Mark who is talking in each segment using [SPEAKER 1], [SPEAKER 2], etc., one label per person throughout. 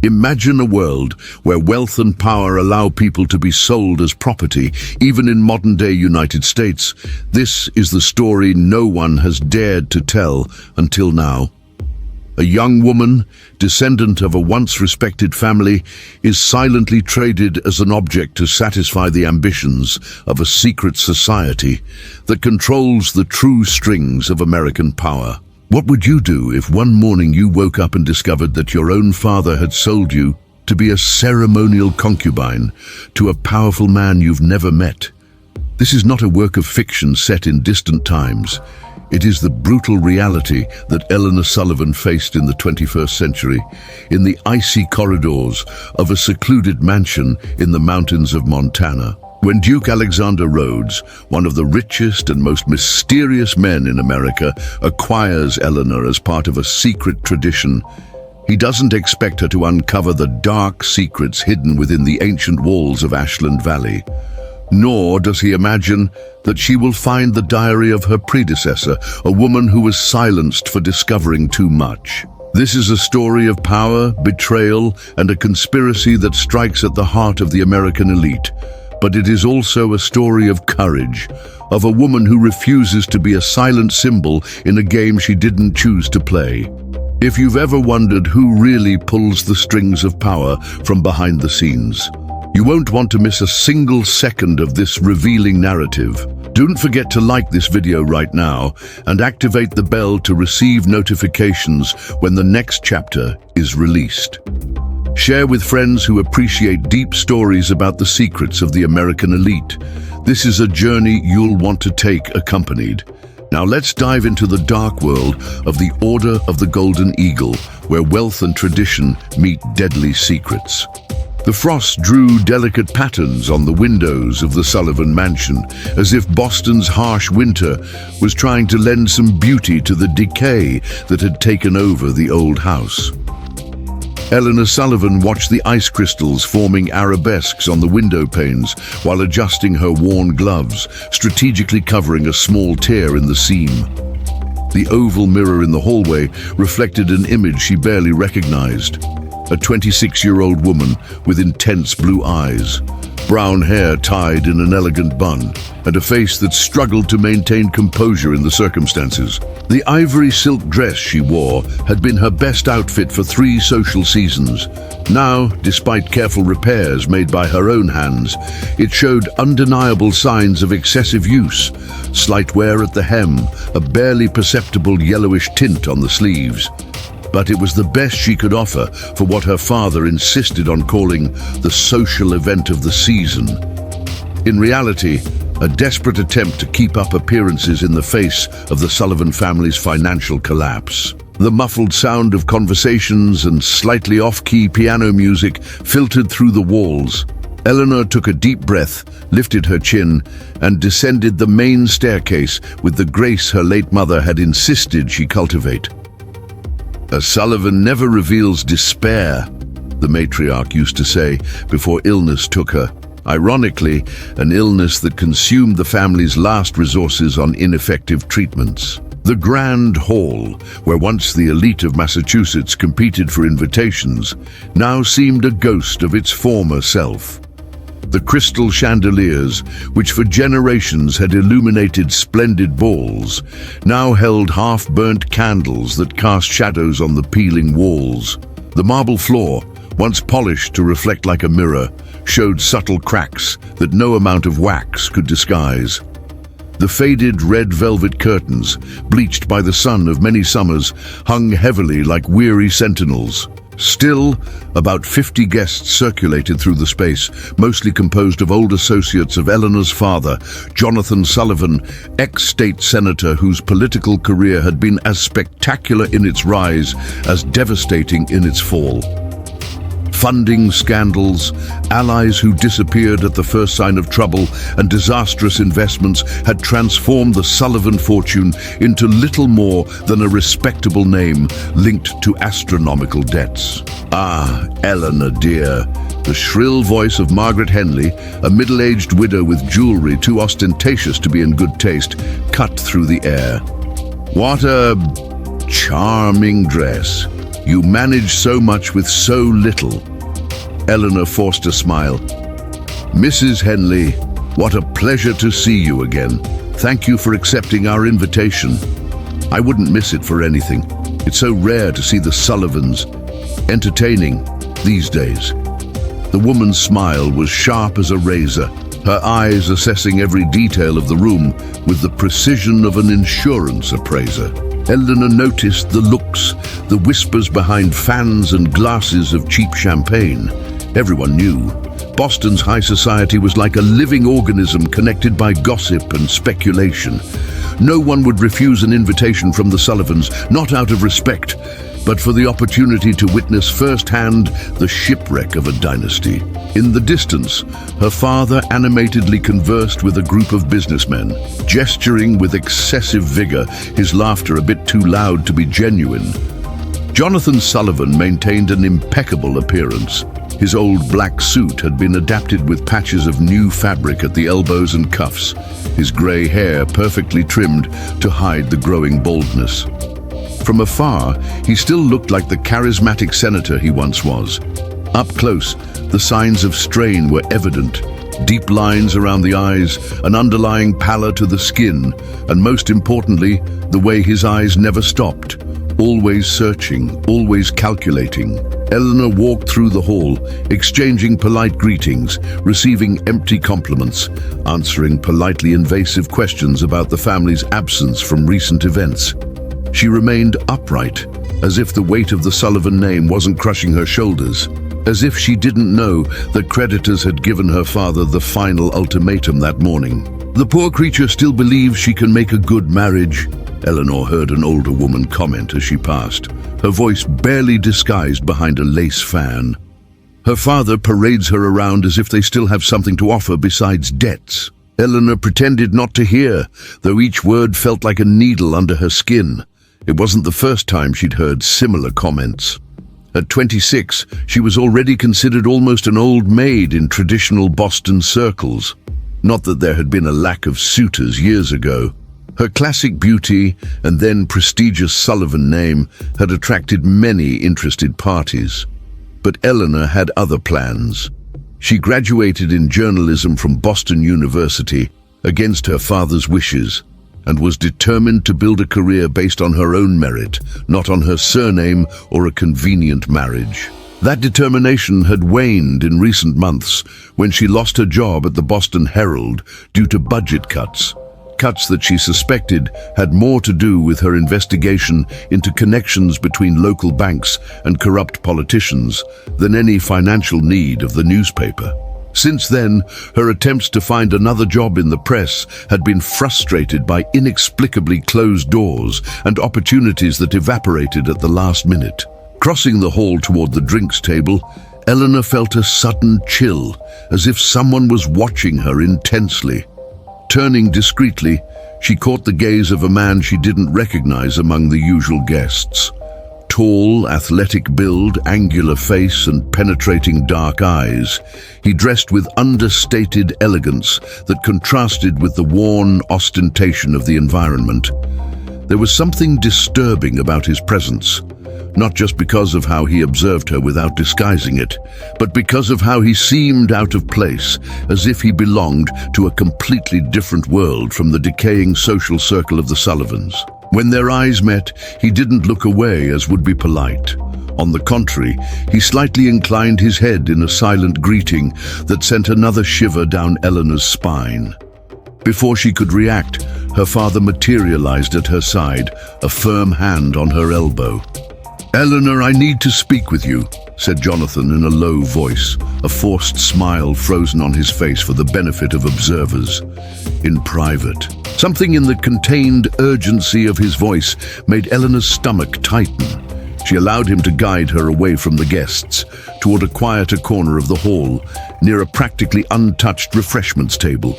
[SPEAKER 1] Imagine a world where wealth and power allow people to be sold as property, even in modern-day United States. This is the story no one has dared to tell until now. A young woman, descendant of a once-respected family, is silently traded as an object to satisfy the ambitions of a secret society that controls the true strings of American power. What would you do if one morning you woke up and discovered that your own father had sold you to be a ceremonial concubine to a powerful man you've never met? This is not a work of fiction set in distant times. It is the brutal reality that Eleanor Sullivan faced in the 21st century, in the icy corridors of a secluded mansion in the mountains of Montana. When Duke Alexander Rhodes, one of the richest and most mysterious men in America, acquires Eleanor as part of a secret tradition, he doesn't expect her to uncover the dark secrets hidden within the ancient walls of Ashland Valley. Nor does he imagine that she will find the diary of her predecessor, a woman who was silenced for discovering too much. This is a story of power, betrayal, and a conspiracy that strikes at the heart of the American elite. But it is also a story of courage, of a woman who refuses to be a silent symbol in a game she didn't choose to play. If you've ever wondered who really pulls the strings of power from behind the scenes, you won't want to miss a single second of this revealing narrative. Don't forget to like this video right now and activate the bell to receive notifications when the next chapter is released. Share with friends who appreciate deep stories about the secrets of the American elite. This is a journey you'll want to take accompanied. Now let's dive into the dark world of the Order of the Golden Eagle, where wealth and tradition meet deadly secrets. The frost drew delicate patterns on the windows of the Sullivan mansion, as if Boston's harsh winter was trying to lend some beauty to the decay that had taken over the old house. Eleanor Sullivan watched the ice crystals forming arabesques on the window panes while adjusting her worn gloves, strategically covering a small tear in the seam. The oval mirror in the hallway reflected an image she barely recognized. A 26-year-old woman with intense blue eyes, brown hair tied in an elegant bun, and a face that struggled to maintain composure in the circumstances. The ivory silk dress she wore had been her best outfit for 3 social seasons. Now, despite careful repairs made by her own hands, it showed undeniable signs of excessive use. Slight wear at the hem, a barely perceptible yellowish tint on the sleeves. But it was the best she could offer for what her father insisted on calling the social event of the season. In reality, a desperate attempt to keep up appearances in the face of the Sullivan family's financial collapse. The muffled sound of conversations and slightly off-key piano music filtered through the walls. Eleanor took a deep breath, lifted her chin, and descended the main staircase with the grace her late mother had insisted she cultivate. "A Sullivan never reveals despair," the matriarch used to say before illness took her. Ironically, an illness that consumed the family's last resources on ineffective treatments. The Grand Hall, where once the elite of Massachusetts competed for invitations, now seemed a ghost of its former self. The crystal chandeliers, which for generations had illuminated splendid balls, now held half-burnt candles that cast shadows on the peeling walls. The marble floor, once polished to reflect like a mirror, showed subtle cracks that no amount of wax could disguise. The faded red velvet curtains, bleached by the sun of many summers, hung heavily like weary sentinels. Still, about 50 guests circulated through the space, mostly composed of old associates of Eleanor's father, Jonathan Sullivan, ex-state senator whose political career had been as spectacular in its rise as devastating in its fall. Funding scandals, allies who disappeared at the first sign of trouble, and disastrous investments had transformed the Sullivan fortune into little more than a respectable name linked to astronomical debts. "Ah, Eleanor, dear," the shrill voice of Margaret Henley, a middle-aged widow with jewelry too ostentatious to be in good taste, cut through the air. "What a charming dress. You manage so much with so little." Eleanor forced a smile. "Mrs. Henley, what a pleasure to see you again. Thank you for accepting our invitation. I wouldn't miss it for anything. It's so rare to see the Sullivans entertaining these days." The woman's smile was sharp as a razor, her eyes assessing every detail of the room with the precision of an insurance appraiser. Eleanor noticed the looks, the whispers behind fans and glasses of cheap champagne. Everyone knew. Boston's high society was like a living organism connected by gossip and speculation. No one would refuse an invitation from the Sullivans, not out of respect, but for the opportunity to witness firsthand the shipwreck of a dynasty. In the distance, her father animatedly conversed with a group of businessmen, gesturing with excessive vigor, his laughter a bit too loud to be genuine. Jonathan Sullivan maintained an impeccable appearance. His old black suit had been adapted with patches of new fabric at the elbows and cuffs, his grey hair perfectly trimmed to hide the growing baldness. From afar, he still looked like the charismatic senator he once was. Up close, the signs of strain were evident. Deep lines around the eyes, an underlying pallor to the skin, and most importantly, the way his eyes never stopped. Always searching, always calculating. Eleanor walked through the hall, exchanging polite greetings, receiving empty compliments, answering politely invasive questions about the family's absence from recent events. She remained upright, as if the weight of the Sullivan name wasn't crushing her shoulders, as if she didn't know that creditors had given her father the final ultimatum that morning. "The poor creature still believes she can make a good marriage," Eleanor heard an older woman comment as she passed, her voice barely disguised behind a lace fan. "Her father parades her around as if they still have something to offer besides debts." Eleanor pretended not to hear, though each word felt like a needle under her skin. It wasn't the first time she'd heard similar comments. At 26, she was already considered almost an old maid in traditional Boston circles. Not that there had been a lack of suitors years ago. Her classic beauty and then prestigious Sullivan name had attracted many interested parties. But Eleanor had other plans. She graduated in journalism from Boston University against her father's wishes, and was determined to build a career based on her own merit, not on her surname or a convenient marriage. That determination had waned in recent months when she lost her job at the Boston Herald due to budget cuts. Cuts that she suspected had more to do with her investigation into connections between local banks and corrupt politicians than any financial need of the newspaper. Since then, her attempts to find another job in the press had been frustrated by inexplicably closed doors and opportunities that evaporated at the last minute. Crossing the hall toward the drinks table, Eleanor felt a sudden chill, as if someone was watching her intensely. Turning discreetly, she caught the gaze of a man she didn't recognize among the usual guests. Tall, athletic build, angular face, and penetrating dark eyes, he dressed with understated elegance that contrasted with the worn ostentation of the environment. There was something disturbing about his presence, not just because of how he observed her without disguising it, but because of how he seemed out of place, as if he belonged to a completely different world from the decaying social circle of the Sullivans. When their eyes met, he didn't look away as would be polite. On the contrary, he slightly inclined his head in a silent greeting that sent another shiver down Eleanor's spine. Before she could react, her father materialized at her side, a firm hand on her elbow. "Eleanor, I need to speak with you," said Jonathan in a low voice, a forced smile frozen on his face for the benefit of observers. "In private." Something in the contained urgency of his voice made Eleanor's stomach tighten. She allowed him to guide her away from the guests, toward a quieter corner of the hall, near a practically untouched refreshments table.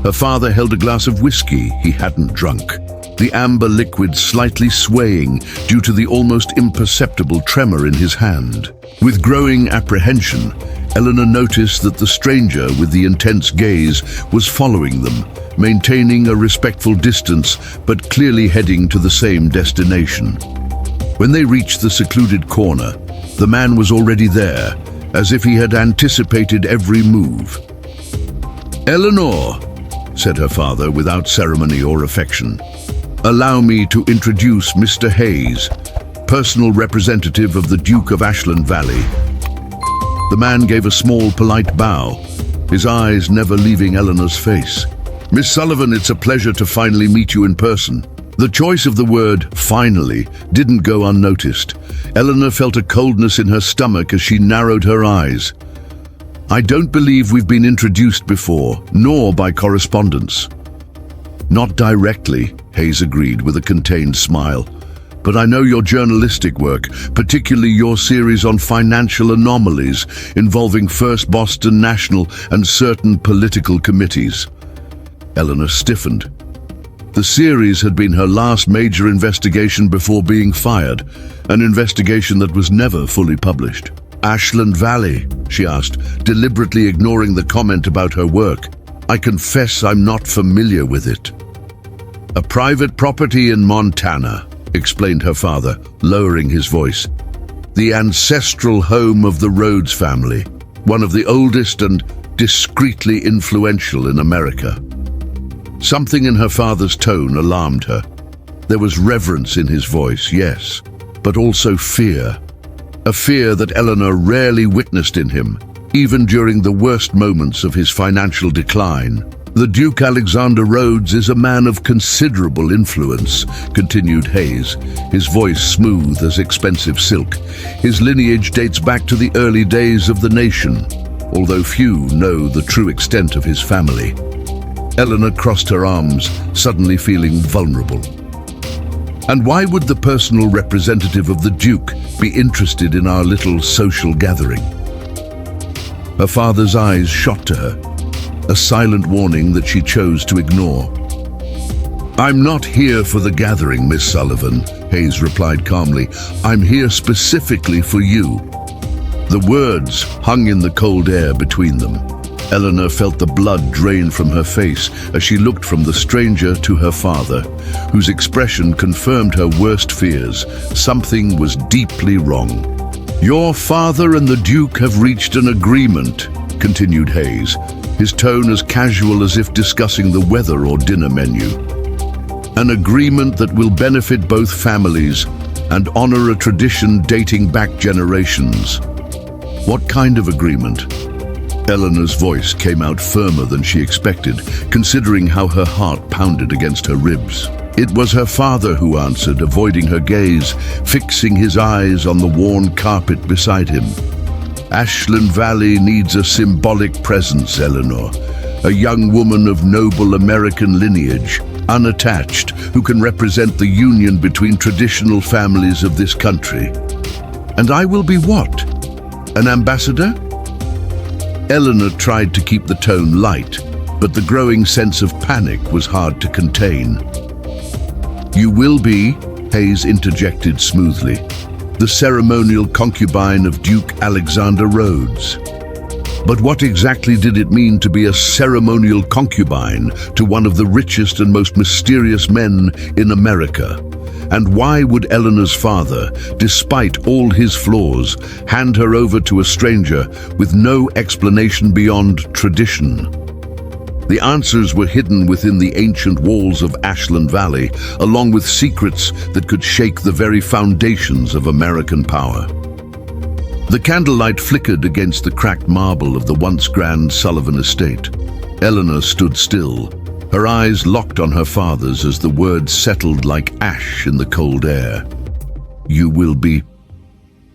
[SPEAKER 1] Her father held a glass of whiskey he hadn't drunk, the amber liquid slightly swaying due to the almost imperceptible tremor in his hand. With growing apprehension, Eleanor noticed that the stranger with the intense gaze was following them, maintaining a respectful distance but clearly heading to the same destination. When they reached the secluded corner, the man was already there, as if he had anticipated every move. "Eleanor," said her father without ceremony or affection, "allow me to introduce Mr. Hayes, personal representative of the Duke of Ashland Valley." The man gave a small, polite bow, his eyes never leaving Eleanor's face. "Miss Sullivan, it's a pleasure to finally meet you in person." The choice of the word "finally" didn't go unnoticed. Eleanor felt a coldness in her stomach as she narrowed her eyes. "I don't believe we've been introduced before, nor by correspondence." "Not directly," Hayes agreed with a contained smile. "But I know your journalistic work, particularly your series on financial anomalies involving First Boston National and certain political committees." Eleanor stiffened. The series had been her last major investigation before being fired, an investigation that was never fully published. "Ashland Valley?" she asked, deliberately ignoring the comment about her work. "I confess I'm not familiar with it." "A private property in Montana," explained her father, lowering his voice. "The ancestral home of the Rhodes family, one of the oldest and discreetly influential in America." Something in her father's tone alarmed her. There was reverence in his voice, yes, but also fear. A fear that Eleanor rarely witnessed in him, even during the worst moments of his financial decline. "The Duke Alexander Rhodes is a man of considerable influence," continued Hayes, his voice smooth as expensive silk. "His lineage dates back to the early days of the nation, although few know the true extent of his family." Eleanor crossed her arms, suddenly feeling vulnerable. "And why would the personal representative of the Duke be interested in our little social gathering?" Her father's eyes shot to her, a silent warning that she chose to ignore. "I'm not here for the gathering, Miss Sullivan," Hayes replied calmly. "I'm here specifically for you." The words hung in the cold air between them. Eleanor felt the blood drain from her face as she looked from the stranger to her father, whose expression confirmed her worst fears. Something was deeply wrong. "Your father and the Duke have reached an agreement," continued Hayes, his tone as casual as if discussing the weather or dinner menu. "An agreement that will benefit both families and honor a tradition dating back generations." "What kind of agreement?" Eleanor's voice came out firmer than she expected, considering how her heart pounded against her ribs. It was her father who answered, avoiding her gaze, fixing his eyes on the worn carpet beside him. "Ashland Valley needs a symbolic presence, Eleanor. A young woman of noble American lineage, unattached, who can represent the union between traditional families of this country." "And I will be what? An ambassador?" Eleanor tried to keep the tone light, but the growing sense of panic was hard to contain. "You will be," Hayes interjected smoothly, "the ceremonial concubine of Duke Alexander Rhodes." But what exactly did it mean to be a ceremonial concubine to one of the richest and most mysterious men in America? And why would Eleanor's father, despite all his flaws, hand her over to a stranger with no explanation beyond tradition? The answers were hidden within the ancient walls of Ashland Valley, along with secrets that could shake the very foundations of American power. The candlelight flickered against the cracked marble of the once grand Sullivan estate. Eleanor stood still, her eyes locked on her father's as the words settled like ash in the cold air. "You will be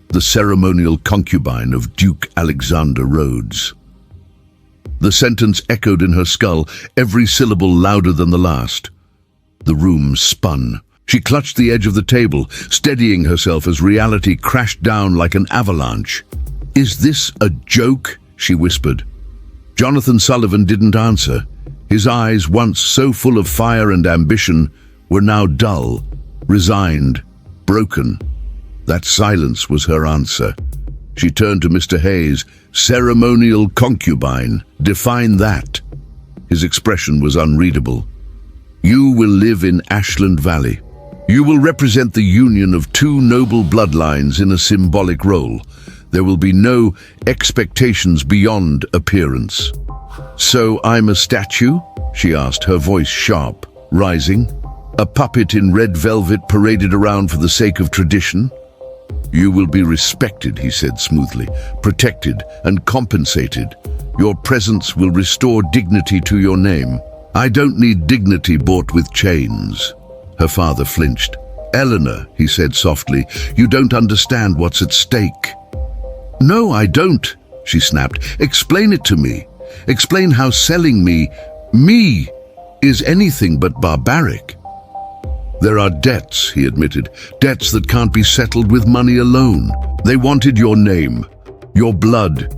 [SPEAKER 1] the ceremonial concubine of Duke Alexander Rhodes." The sentence echoed in her skull, every syllable louder than the last. The room spun. She clutched the edge of the table, steadying herself as reality crashed down like an avalanche. "Is this a joke?" she whispered. Jonathan Sullivan didn't answer. His eyes, once so full of fire and ambition, were now dull, resigned, broken. That silence was her answer. She turned to Mr. Hayes. "Ceremonial concubine. Define that." His expression was unreadable. "You will live in Ashland Valley. You will represent the union of two noble bloodlines in a symbolic role. There will be no expectations beyond appearance. So I'm a statue? She asked, her voice sharp, rising. A puppet in red velvet paraded around for the sake of tradition? You will be respected, he said smoothly, protected and compensated. Your presence will restore dignity to your name. I don't need dignity bought with chains. Her father flinched. Eleanor, he said softly, you don't understand what's at stake. No, I don't, she snapped. Explain it to me. Explain how selling me, is anything but barbaric. There are debts, he admitted, debts that can't be settled with money alone. They wanted your name, your blood.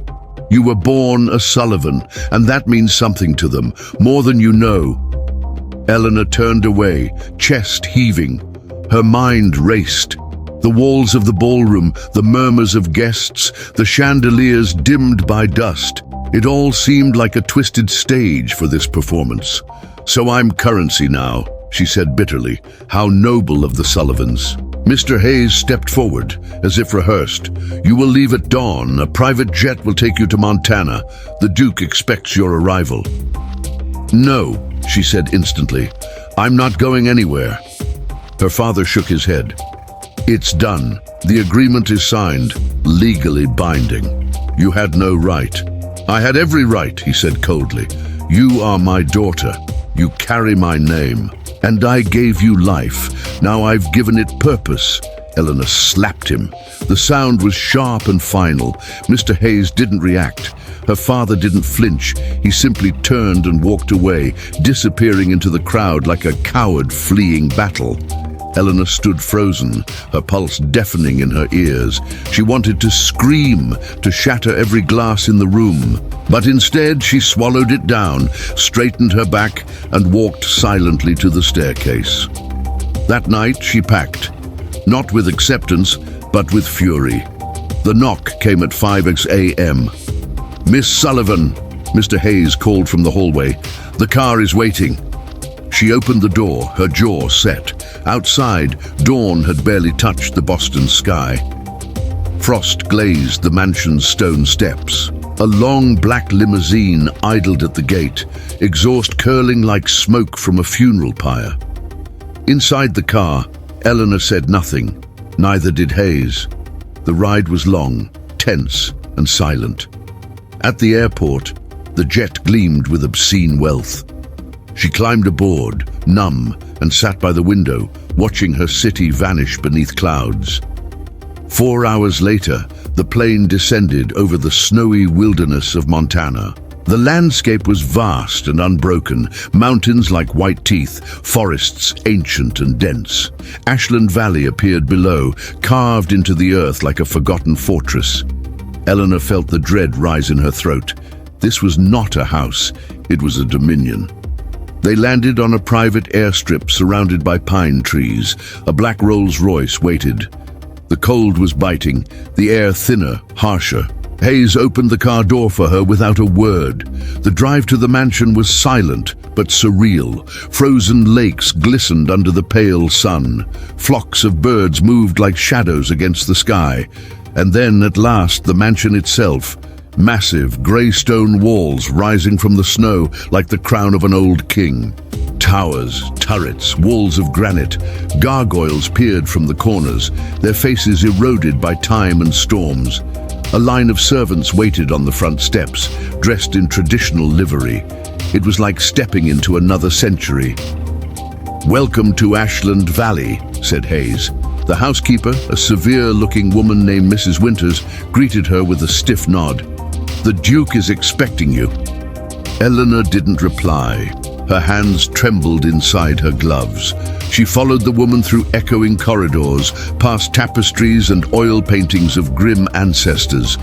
[SPEAKER 1] You were born a Sullivan, and that means something to them, more than you know. Eleanor turned away, chest heaving. Her mind raced. The walls of the ballroom, the murmurs of guests, the chandeliers dimmed by dust. It all seemed like a twisted stage for this performance. So I'm currency now, she said bitterly. How noble of the Sullivans. Mr. Hayes stepped forward, as if rehearsed. You will leave at dawn. A private jet will take you to Montana. The Duke expects your arrival. No, she said instantly. I'm not going anywhere. Her father shook his head. It's done. The agreement is signed, legally binding. You had no right. I had every right, he said coldly. You are my daughter. You carry my name. And I gave you life. Now I've given it purpose. Eleanor slapped him. The sound was sharp and final. Mr. Hayes didn't react. Her father didn't flinch. He simply turned and walked away, disappearing into the crowd like a coward fleeing battle. Eleanor stood frozen, her pulse deafening in her ears. She wanted to scream, to shatter every glass in the room. But instead, she swallowed it down, straightened her back, and walked silently to the staircase. That night, she packed, not with acceptance, but with fury. The knock came at 5 a.m. Miss Sullivan, Mr. Hayes called from the hallway. The car is waiting. She opened the door, her jaw set. Outside, dawn had barely touched the Boston sky. Frost glazed the mansion's stone steps. A long black limousine idled at the gate, exhaust curling like smoke from a funeral pyre. Inside the car, Eleanor said nothing. Neither did Hayes. The ride was long, tense, and silent. At the airport, the jet gleamed with obscene wealth. She climbed aboard, numb, and sat by the window, watching her city vanish beneath clouds. 4 hours later, the plane descended over the snowy wilderness of Montana. The landscape was vast and unbroken, mountains like white teeth, forests ancient and dense. Ashland Valley appeared below, carved into the earth like a forgotten fortress. Eleanor felt the dread rise in her throat. This was not a house, it was a dominion. They landed on a private airstrip surrounded by pine trees. A black Rolls-Royce waited. The cold was biting, the air thinner, harsher. Hayes opened the car door for her without a word. The drive to the mansion was silent, but surreal. Frozen lakes glistened under the pale sun. Flocks of birds moved like shadows against the sky. And then, at last, the mansion itself. Massive, grey stone walls rising from the snow like the crown of an old king. Towers, turrets, walls of granite, gargoyles peered from the corners, their faces eroded by time and storms. A line of servants waited on the front steps, dressed in traditional livery. It was like stepping into another century. "Welcome to Ashland Valley," said Hayes. The housekeeper, a severe-looking woman named Mrs. Winters, greeted her with a stiff nod. "The Duke is expecting you." Eleanor didn't reply. Her hands trembled inside her gloves. She followed the woman through echoing corridors, past tapestries and oil paintings of grim ancestors.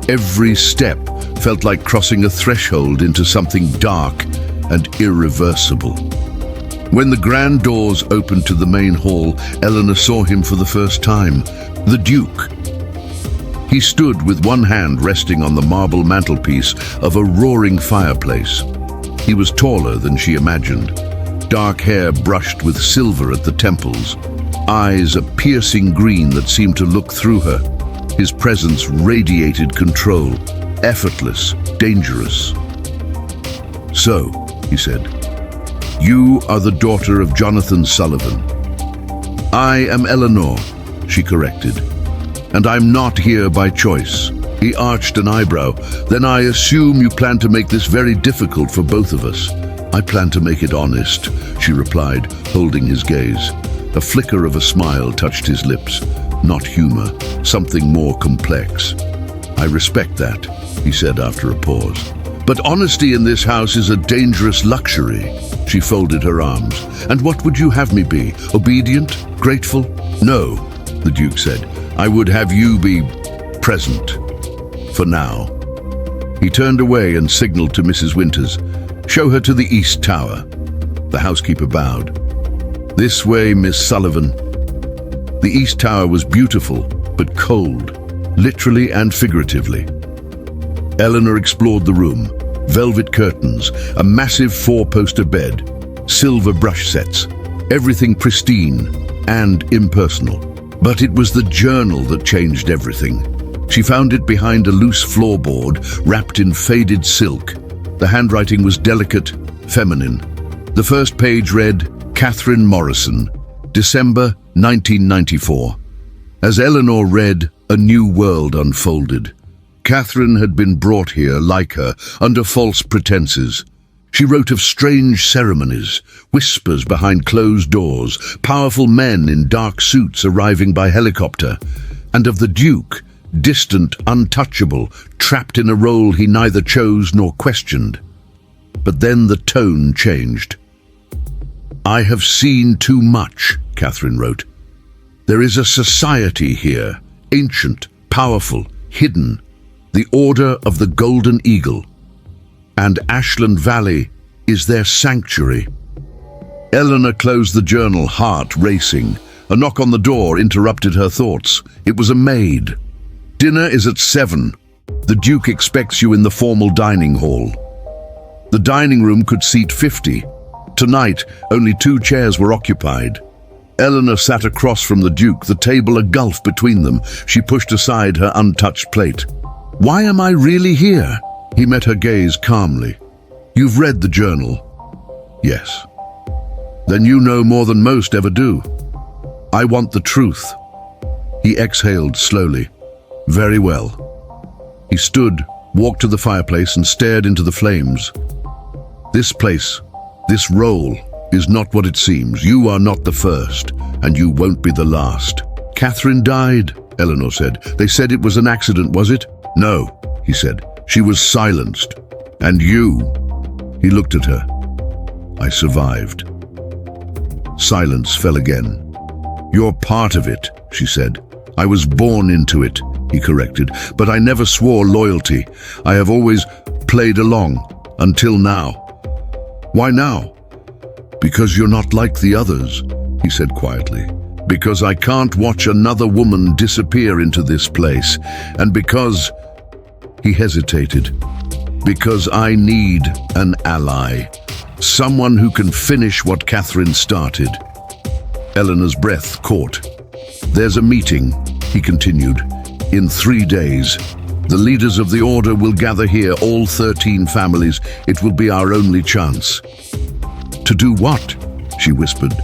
[SPEAKER 1] Every step felt like crossing a threshold into something dark and irreversible. When the grand doors opened to the main hall, Eleanor saw him for the first time. The Duke. He stood with one hand resting on the marble mantelpiece of a roaring fireplace. He was taller than she imagined. Dark hair brushed with silver at the temples. eyes a piercing green that seemed to look through her. His presence radiated control, effortless, dangerous. "So," he said, "you are the daughter of Jonathan Sullivan." "I am Eleanor," she corrected, "and I'm not here by choice." He arched an eyebrow. "Then I assume you plan to make this very difficult for both of us." "I plan to make it honest," she replied, holding his gaze. A flicker of a smile touched his lips. Not humor, something more complex. "I respect that," he said after a pause. "But honesty in this house is a dangerous luxury." She folded her arms. "And what would you have me be? Obedient? Grateful?" "No," the Duke said. "I would have you be present. For now." He turned away and signaled to Mrs. Winters. "Show her to the East Tower." The housekeeper bowed. "This way, Miss Sullivan." The East Tower was beautiful, but cold, literally and figuratively. Eleanor explored the room. Velvet curtains, a massive four-poster bed, silver brush sets, everything pristine and impersonal. But it was the journal that changed everything. She found it behind a loose floorboard, wrapped in faded silk. The handwriting was delicate, feminine. The first page read, "Catherine Morrison, December 1994. As Eleanor read, a new world unfolded. Catherine had been brought here, like her, under false pretenses. She wrote of strange ceremonies, whispers behind closed doors, powerful men in dark suits arriving by helicopter, and of the Duke, distant, untouchable, trapped in a role he neither chose nor questioned. But then the tone changed. "I have seen too much," Catherine wrote. "There is a society here, ancient, powerful, hidden, the Order of the Golden Eagle. And Ashland Valley is their sanctuary." Eleanor closed the journal, heart racing. A knock on the door interrupted her thoughts. It was a maid. "Dinner is at 7. The Duke expects you in the formal dining hall." The dining room could seat 50. Tonight, only 2 chairs were occupied. Eleanor sat across from the Duke, the table a gulf between them. She pushed aside her untouched plate. "Why am I really here?" He met her gaze calmly. "You've read the journal?" "Yes." "Then you know more than most ever do." "I want the truth." He exhaled slowly. "Very well." He stood, walked to the fireplace and stared into the flames. "This place, this role, is not what it seems. You are not the first, and you won't be the last." "Catherine died," Eleanor said. "They said it was an accident, was it?" "No," he said. "She was silenced. And you." He looked at her. "I survived." Silence fell again. "You're part of it," she said. "I was born into it," he corrected. "But I never swore loyalty. I have always played along, until now." "Why now?" "Because you're not like the others," he said quietly. "Because I can't watch another woman disappear into this place. And because..." He hesitated. "Because I need an ally. Someone who can finish what Catherine started." Eleanor's breath caught. "There's a meeting," he continued, "in 3 days. The leaders of the Order will gather here, all 13 families. It will be our only chance." "To do what?" she whispered.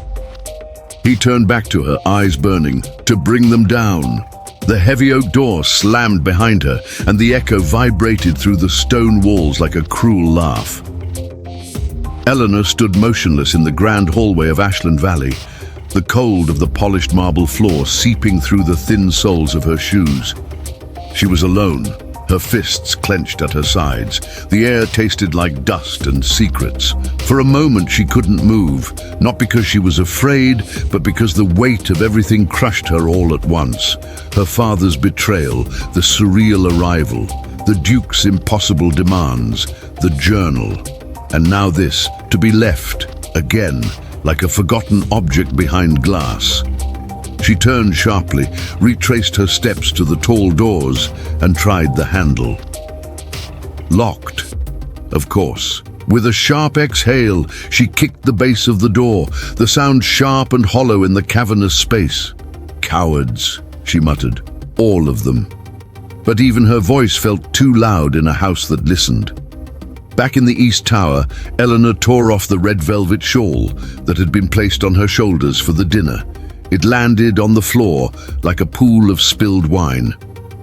[SPEAKER 1] He turned back to her, eyes burning. "To bring them down." The heavy oak door slammed behind her, and the echo vibrated through the stone walls like a cruel laugh. Eleanor stood motionless in the grand hallway of Ashland Valley, the cold of the polished marble floor seeping through the thin soles of her shoes. She was alone, her fists clenched at her sides. The air tasted like dust and secrets. For a moment she couldn't move, not because she was afraid, but because the weight of everything crushed her all at once. Her father's betrayal, the surreal arrival, the Duke's impossible demands, the journal, and now this, to be left, again, like a forgotten object behind glass. She turned sharply, retraced her steps to the tall doors, and tried the handle. Locked, of course. With a sharp exhale, she kicked the base of the door, the sound sharp and hollow in the cavernous space. "Cowards," she muttered, "all of them." But even her voice felt too loud in a house that listened. Back in the East Tower, Eleanor tore off the red velvet shawl that had been placed on her shoulders for the dinner. It landed on the floor like a pool of spilled wine.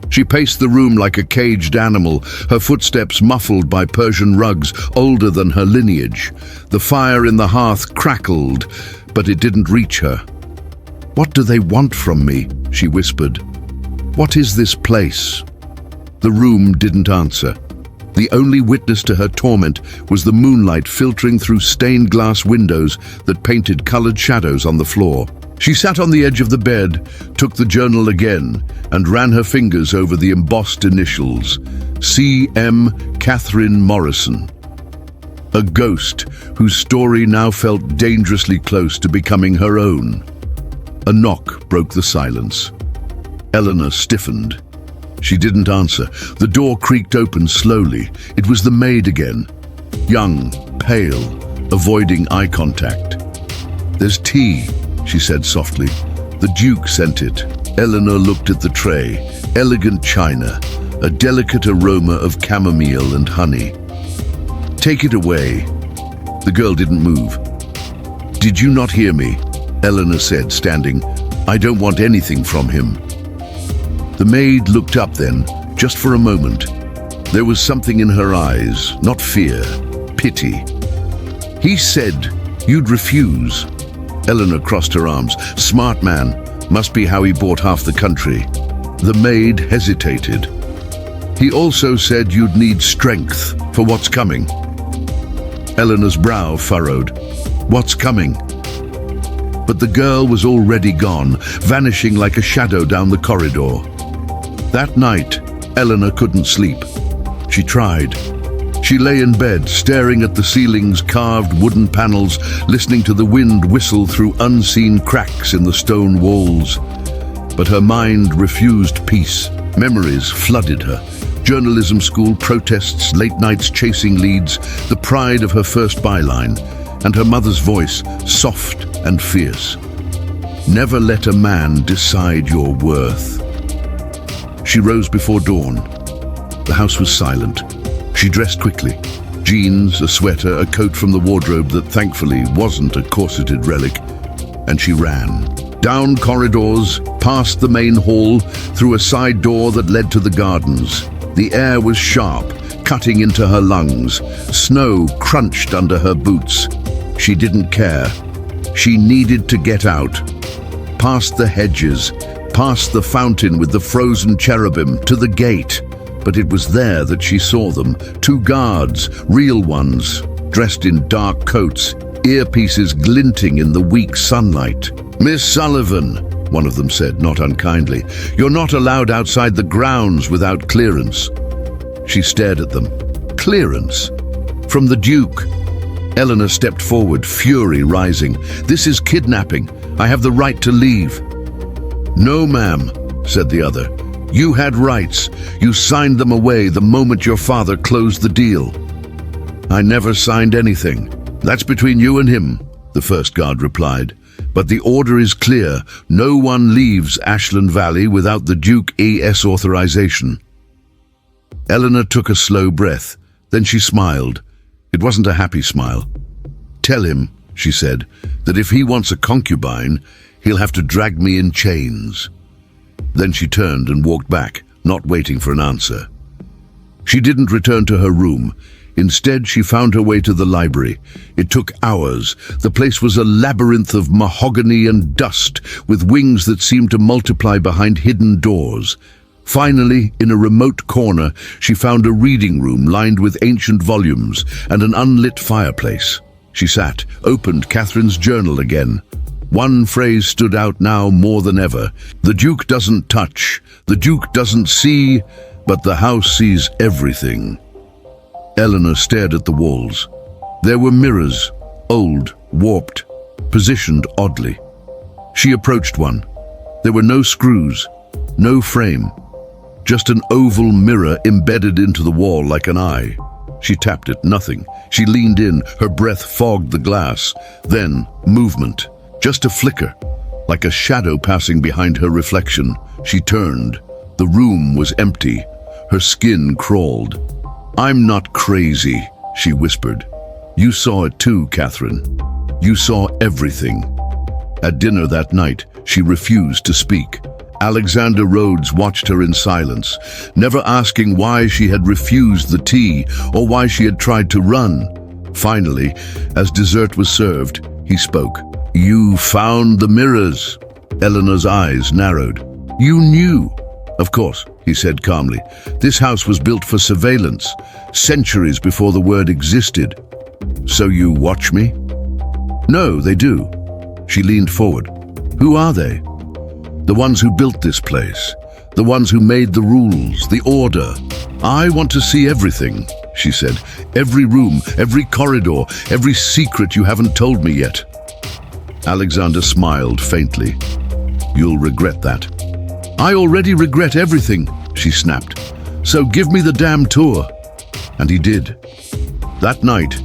[SPEAKER 1] She paced the room like a caged animal, her footsteps muffled by Persian rugs older than her lineage. The fire in the hearth crackled, but it didn't reach her. "What do they want from me?" she whispered. "What is this place?" The room didn't answer. The only witness to her torment was the moonlight filtering through stained glass windows that painted colored shadows on the floor. She sat on the edge of the bed, took the journal again, and ran her fingers over the embossed initials, C.M. Catherine Morrison. A ghost whose story now felt dangerously close to becoming her own. A knock broke the silence. Eleanor stiffened. She didn't answer. The door creaked open slowly. It was the maid again. Young, pale, avoiding eye contact. "There's tea," she said softly. "The Duke sent it." Eleanor looked at the tray. Elegant china, a delicate aroma of chamomile and honey. "Take it away." The girl didn't move. "Did you not hear me?" Eleanor said, standing. "I don't want anything from him." The maid looked up then, just for a moment. There was something in her eyes, not fear, pity. "He said you'd refuse." Eleanor crossed her arms. "Smart man. Must be how he bought half the country." The maid hesitated. "He also said you'd need strength for what's coming." Eleanor's brow furrowed. "What's coming?" But the girl was already gone, vanishing like a shadow down the corridor. That night, Eleanor couldn't sleep. She tried. She lay in bed, staring at the ceiling's carved wooden panels, listening to the wind whistle through unseen cracks in the stone walls. But her mind refused peace. Memories flooded her. Journalism school protests, late nights chasing leads, the pride of her first byline, and her mother's voice, soft and fierce. "Never let a man decide your worth." She rose before dawn. The house was silent. She dressed quickly. Jeans, a sweater, a coat from the wardrobe that thankfully wasn't a corseted relic. And she ran. Down corridors, past the main hall, through a side door that led to the gardens. The air was sharp, cutting into her lungs. Snow crunched under her boots. She didn't care. She needed to get out. Past the hedges, past the fountain with the frozen cherubim, to the gate. But it was there that she saw them. 2 guards, real ones, dressed in dark coats, earpieces glinting in the weak sunlight. "Miss Sullivan," one of them said, not unkindly, "you're not allowed outside the grounds without clearance." She stared at them. Clearance? From the Duke? Eleanor stepped forward, fury rising. "This is kidnapping. I have the right to leave." "No, ma'am," said the other. "You had rights. You signed them away the moment your father closed the deal." "I never signed anything. That's between you and him," the first guard replied. "But the order is clear. No one leaves Ashland Valley without the Duke E.S. authorization." Eleanor took a slow breath. Then she smiled. It wasn't a happy smile. "Tell him," she said, "that if he wants a concubine, he'll have to drag me in chains." Then she turned and walked back, not waiting for an answer. She didn't return to her room. Instead, she found her way to the library. It took hours. The place was a labyrinth of mahogany and dust, with wings that seemed to multiply behind hidden doors. Finally, in a remote corner, she found a reading room lined with ancient volumes and an unlit fireplace. She sat, opened Catherine's journal again. One phrase stood out now more than ever. "The Duke doesn't touch, the Duke doesn't see, but the house sees everything." Eleanor stared at the walls. There were mirrors, old, warped, positioned oddly. She approached one. There were no screws, no frame, just an oval mirror embedded into the wall like an eye. She tapped it, nothing. She leaned in, her breath fogged the glass. Then, movement. Just a flicker, like a shadow passing behind her reflection. She turned. The room was empty. Her skin crawled. "I'm not crazy," she whispered. "You saw it too, Catherine. You saw everything." At dinner that night, she refused to speak. Alexander Rhodes watched her in silence, never asking why she had refused the tea or why she had tried to run. Finally, as dessert was served, he spoke. "You found the mirrors." Eleanor's eyes narrowed. "You knew." "Of course," he said calmly. "This house was built for surveillance, centuries before the word existed." "So you watch me?" "No, they do." She leaned forward. "Who are they?" "The ones who built this place. The ones who made the rules, the order. I want to see everything," she said. "Every room, every corridor, every secret you haven't told me yet." Alexander smiled faintly. "You'll regret that." "I already regret everything," she snapped. "So give me the damn tour." And he did. That night,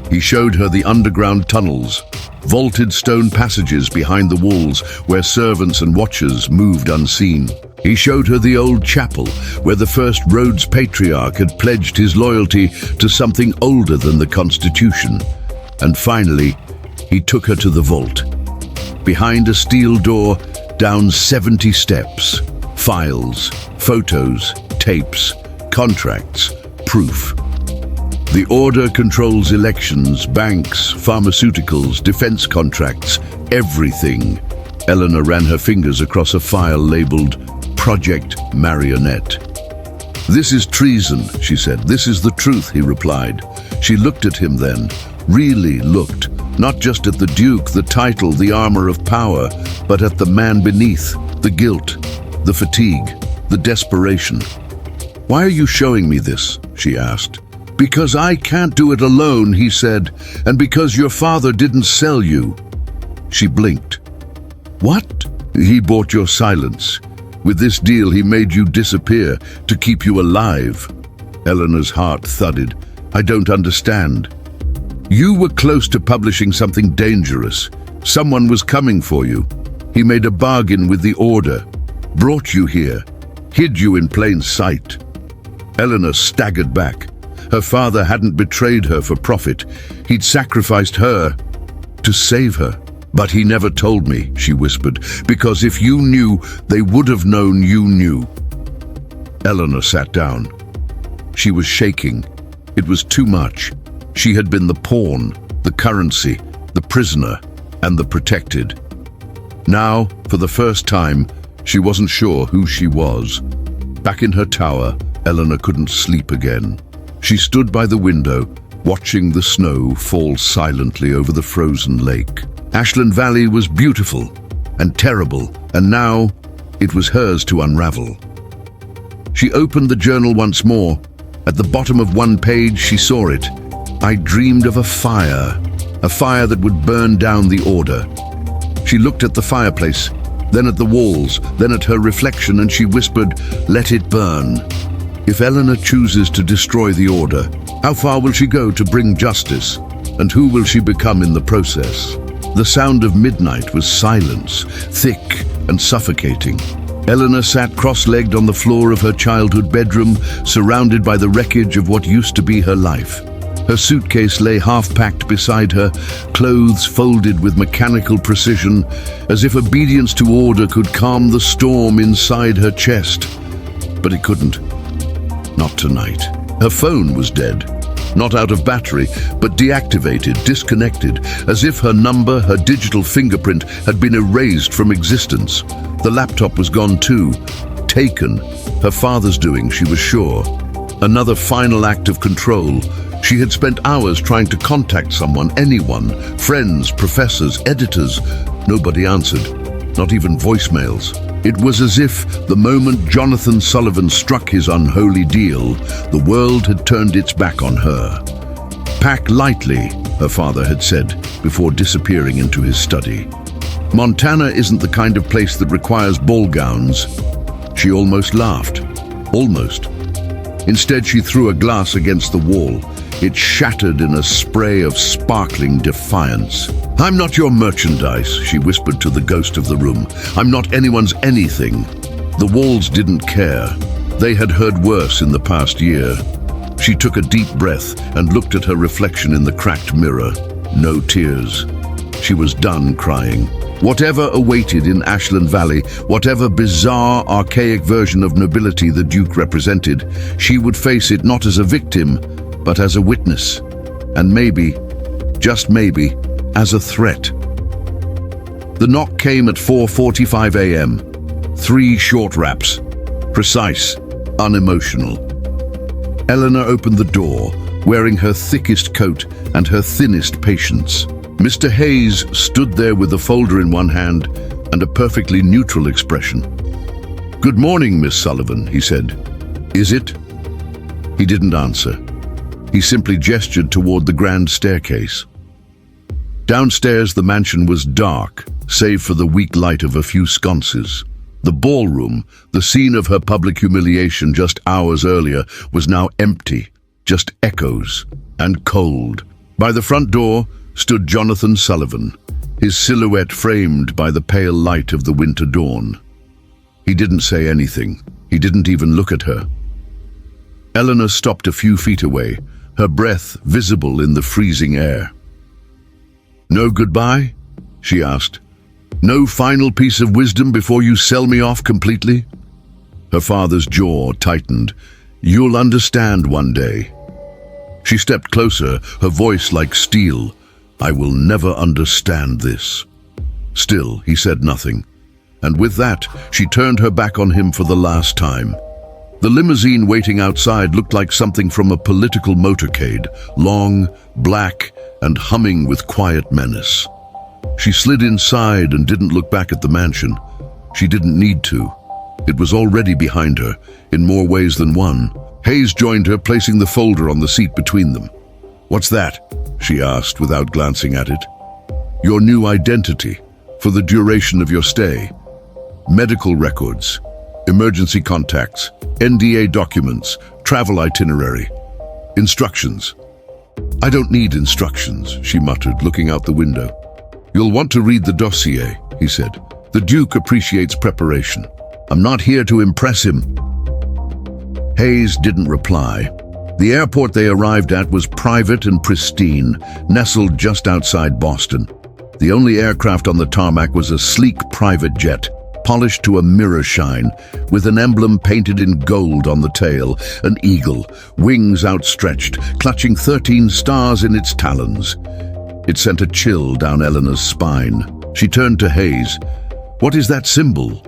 [SPEAKER 1] he showed her the underground tunnels, vaulted stone passages behind the walls where servants and watchers moved unseen. He showed her the old chapel where the first Rhodes patriarch had pledged his loyalty to something older than the Constitution. And finally, he took her to the vault. Behind a steel door, down 70 steps, files, photos, tapes, contracts, proof. The order controls elections, banks, pharmaceuticals, defense contracts, everything. Eleanor ran her fingers across a file labeled Project Marionette. "This is treason," she said. "This is the truth," he replied. She looked at him then, really looked, not just at the Duke, the title, the armor of power, but at the man beneath, the guilt, the fatigue, the desperation. "Why are you showing me this?" she asked. "Because I can't do it alone," he said, "and because your father didn't sell you." She blinked. "What?" "He bought your silence. With this deal, he made you disappear to keep you alive." Eleanor's heart thudded. "I don't understand." "You were close to publishing something dangerous. Someone was coming for you. He made a bargain with the Order, brought you here, hid you in plain sight." Eleanor staggered back. Her father hadn't betrayed her for profit. He'd sacrificed her to save her. "But he never told me," she whispered, "because if you knew, they would have known you knew." Eleanor sat down. She was shaking. It was too much. She had been the pawn, the currency, the prisoner, and the protected. Now, for the first time, she wasn't sure who she was. Back in her tower, Eleanor couldn't sleep again. She stood by the window, watching the snow fall silently over the frozen lake. Ashland Valley was beautiful and terrible, and now it was hers to unravel. She opened the journal once more. At the bottom of one page, she saw it. "I dreamed of a fire that would burn down the Order." She looked at the fireplace, then at the walls, then at her reflection, and she whispered, "Let it burn." If Eleanor chooses to destroy the Order, how far will she go to bring justice? And who will she become in the process? The sound of midnight was silence, thick and suffocating. Eleanor sat cross-legged on the floor of her childhood bedroom, surrounded by the wreckage of what used to be her life. Her suitcase lay half-packed beside her, clothes folded with mechanical precision, as if obedience to order could calm the storm inside her chest. But it couldn't. Not tonight. Her phone was dead. Not out of battery, but deactivated, disconnected, as if her number, her digital fingerprint, had been erased from existence. The laptop was gone too. Taken. Her father's doing, she was sure. Another final act of control. She had spent hours trying to contact someone, anyone, friends, professors, editors. Nobody answered, not even voicemails. It was as if the moment Jonathan Sullivan struck his unholy deal, the world had turned its back on her. "Pack lightly," her father had said before disappearing into his study. "Montana isn't the kind of place that requires ball gowns." She almost laughed. Almost. Instead, she threw a glass against the wall. It shattered in a spray of sparkling defiance. "I'm not your merchandise," she whispered to the ghost of the room. "I'm not anyone's anything." The walls didn't care. They had heard worse in the past year. She took a deep breath and looked at her reflection in the cracked mirror. No tears. She was done crying. Whatever awaited in Ashland Valley, whatever bizarre, archaic version of nobility the Duke represented, she would face it not as a victim, but as a witness. And maybe, just maybe, as a threat. The knock came at 4:45 a.m. 3 short raps. Precise, unemotional. Eleanor opened the door, wearing her thickest coat and her thinnest patience. Mr. Hayes stood there with a folder in one hand and a perfectly neutral expression. "Good morning, Miss Sullivan," he said. "Is it?" He didn't answer. He simply gestured toward the grand staircase. Downstairs, the mansion was dark, save for the weak light of a few sconces. The ballroom, the scene of her public humiliation just hours earlier, was now empty, just echoes, and cold. By the front door stood Jonathan Sullivan, his silhouette framed by the pale light of the winter dawn. He didn't say anything. He didn't even look at her. Eleanor stopped a few feet away, her breath visible in the freezing air. "No goodbye?" she asked. "No final piece of wisdom before you sell me off completely?" Her father's jaw tightened. "You'll understand one day." She stepped closer, her voice like steel. "I will never understand this." Still, he said nothing. And with that, she turned her back on him for the last time. The limousine waiting outside looked like something from a political motorcade, long, black, and humming with quiet menace. She slid inside and didn't look back at the mansion. She didn't need to. It was already behind her, in more ways than one. Hayes joined her, placing the folder on the seat between them. "What's that?" she asked without glancing at it. "Your new identity, for the duration of your stay. Medical records, emergency contacts, NDA documents, travel itinerary, instructions." "I don't need instructions," she muttered, looking out the window. "You'll want to read the dossier," he said. "The Duke appreciates preparation. I'm not here to impress him." Hayes didn't reply. The airport they arrived at was private and pristine, nestled just outside Boston. The only aircraft on the tarmac was a sleek private jet, polished to a mirror shine, with an emblem painted in gold on the tail, an eagle, wings outstretched, clutching 13 stars in its talons. It sent a chill down Eleanor's spine. She turned to Hayes. "What is that symbol?"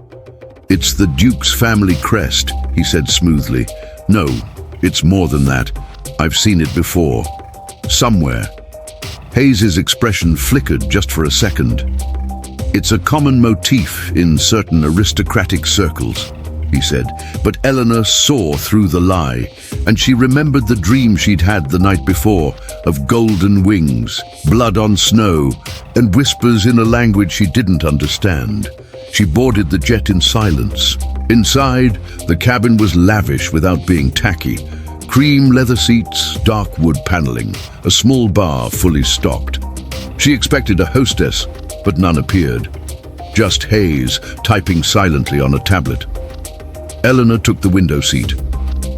[SPEAKER 1] "It's the Duke's family crest," he said smoothly. "No, it's more than that. I've seen it before. Somewhere." Hayes's expression flickered just for a second. "It's a common motif in certain aristocratic circles," he said, but Eleanor saw through the lie, and she remembered the dream she'd had the night before of golden wings, blood on snow, and whispers in a language she didn't understand. She boarded the jet in silence. Inside, the cabin was lavish without being tacky. Cream leather seats, dark wood paneling, a small bar fully stocked. She expected a hostess, but none appeared. Just Hayes, typing silently on a tablet. Eleanor took the window seat.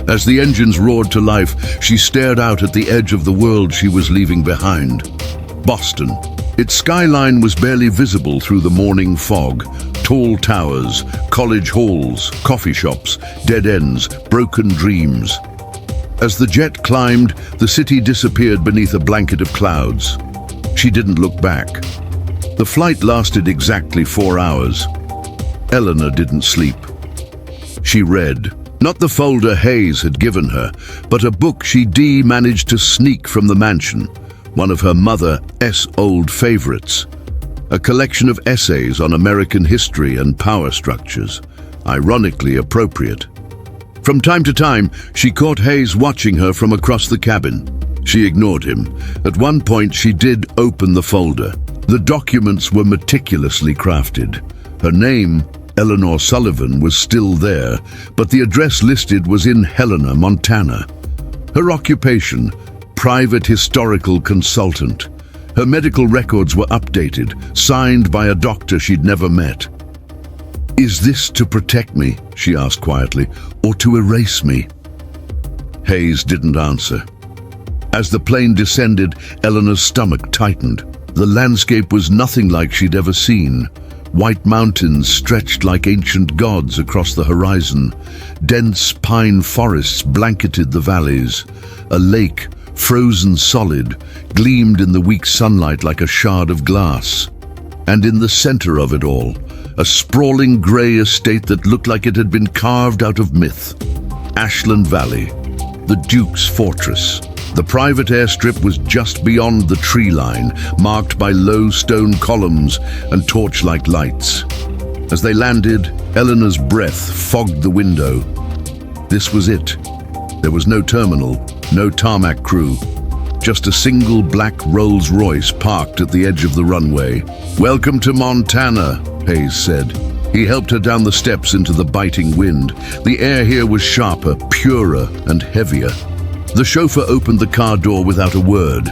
[SPEAKER 1] As the engines roared to life, she stared out at the edge of the world she was leaving behind. Boston. Its skyline was barely visible through the morning fog. Tall towers, college halls, coffee shops, dead ends, broken dreams. As the jet climbed, the city disappeared beneath a blanket of clouds. She didn't look back. The flight lasted exactly 4 hours. Eleanor didn't sleep. She read, not the folder Hayes had given her, but a book she managed to sneak from the mansion, one of her mother's old favorites. A collection of essays on American history and power structures, ironically appropriate. From time to time, she caught Hayes watching her from across the cabin. She ignored him. At one point, she did open the folder. The documents were meticulously crafted. Her name, Eleanor Sullivan, was still there, but the address listed was in Helena, Montana. Her occupation, private historical consultant. Her medical records were updated, signed by a doctor she'd never met. "Is this to protect me?" she asked quietly, "or to erase me?" Hayes didn't answer. As the plane descended, Eleanor's stomach tightened. The landscape was nothing like she'd ever seen. White mountains stretched like ancient gods across the horizon. Dense pine forests blanketed the valleys. A lake, frozen solid, gleamed in the weak sunlight like a shard of glass. And in the center of it all, a sprawling grey estate that looked like it had been carved out of myth. Ashland Valley, the Duke's fortress. The private airstrip was just beyond the tree line, marked by low stone columns and torchlight lights. As they landed, Eleanor's breath fogged the window. This was it. There was no terminal, no tarmac crew, just a single black Rolls-Royce parked at the edge of the runway. "Welcome to Montana," Hayes said. He helped her down the steps into the biting wind. The air here was sharper, purer, and heavier. The chauffeur opened the car door without a word.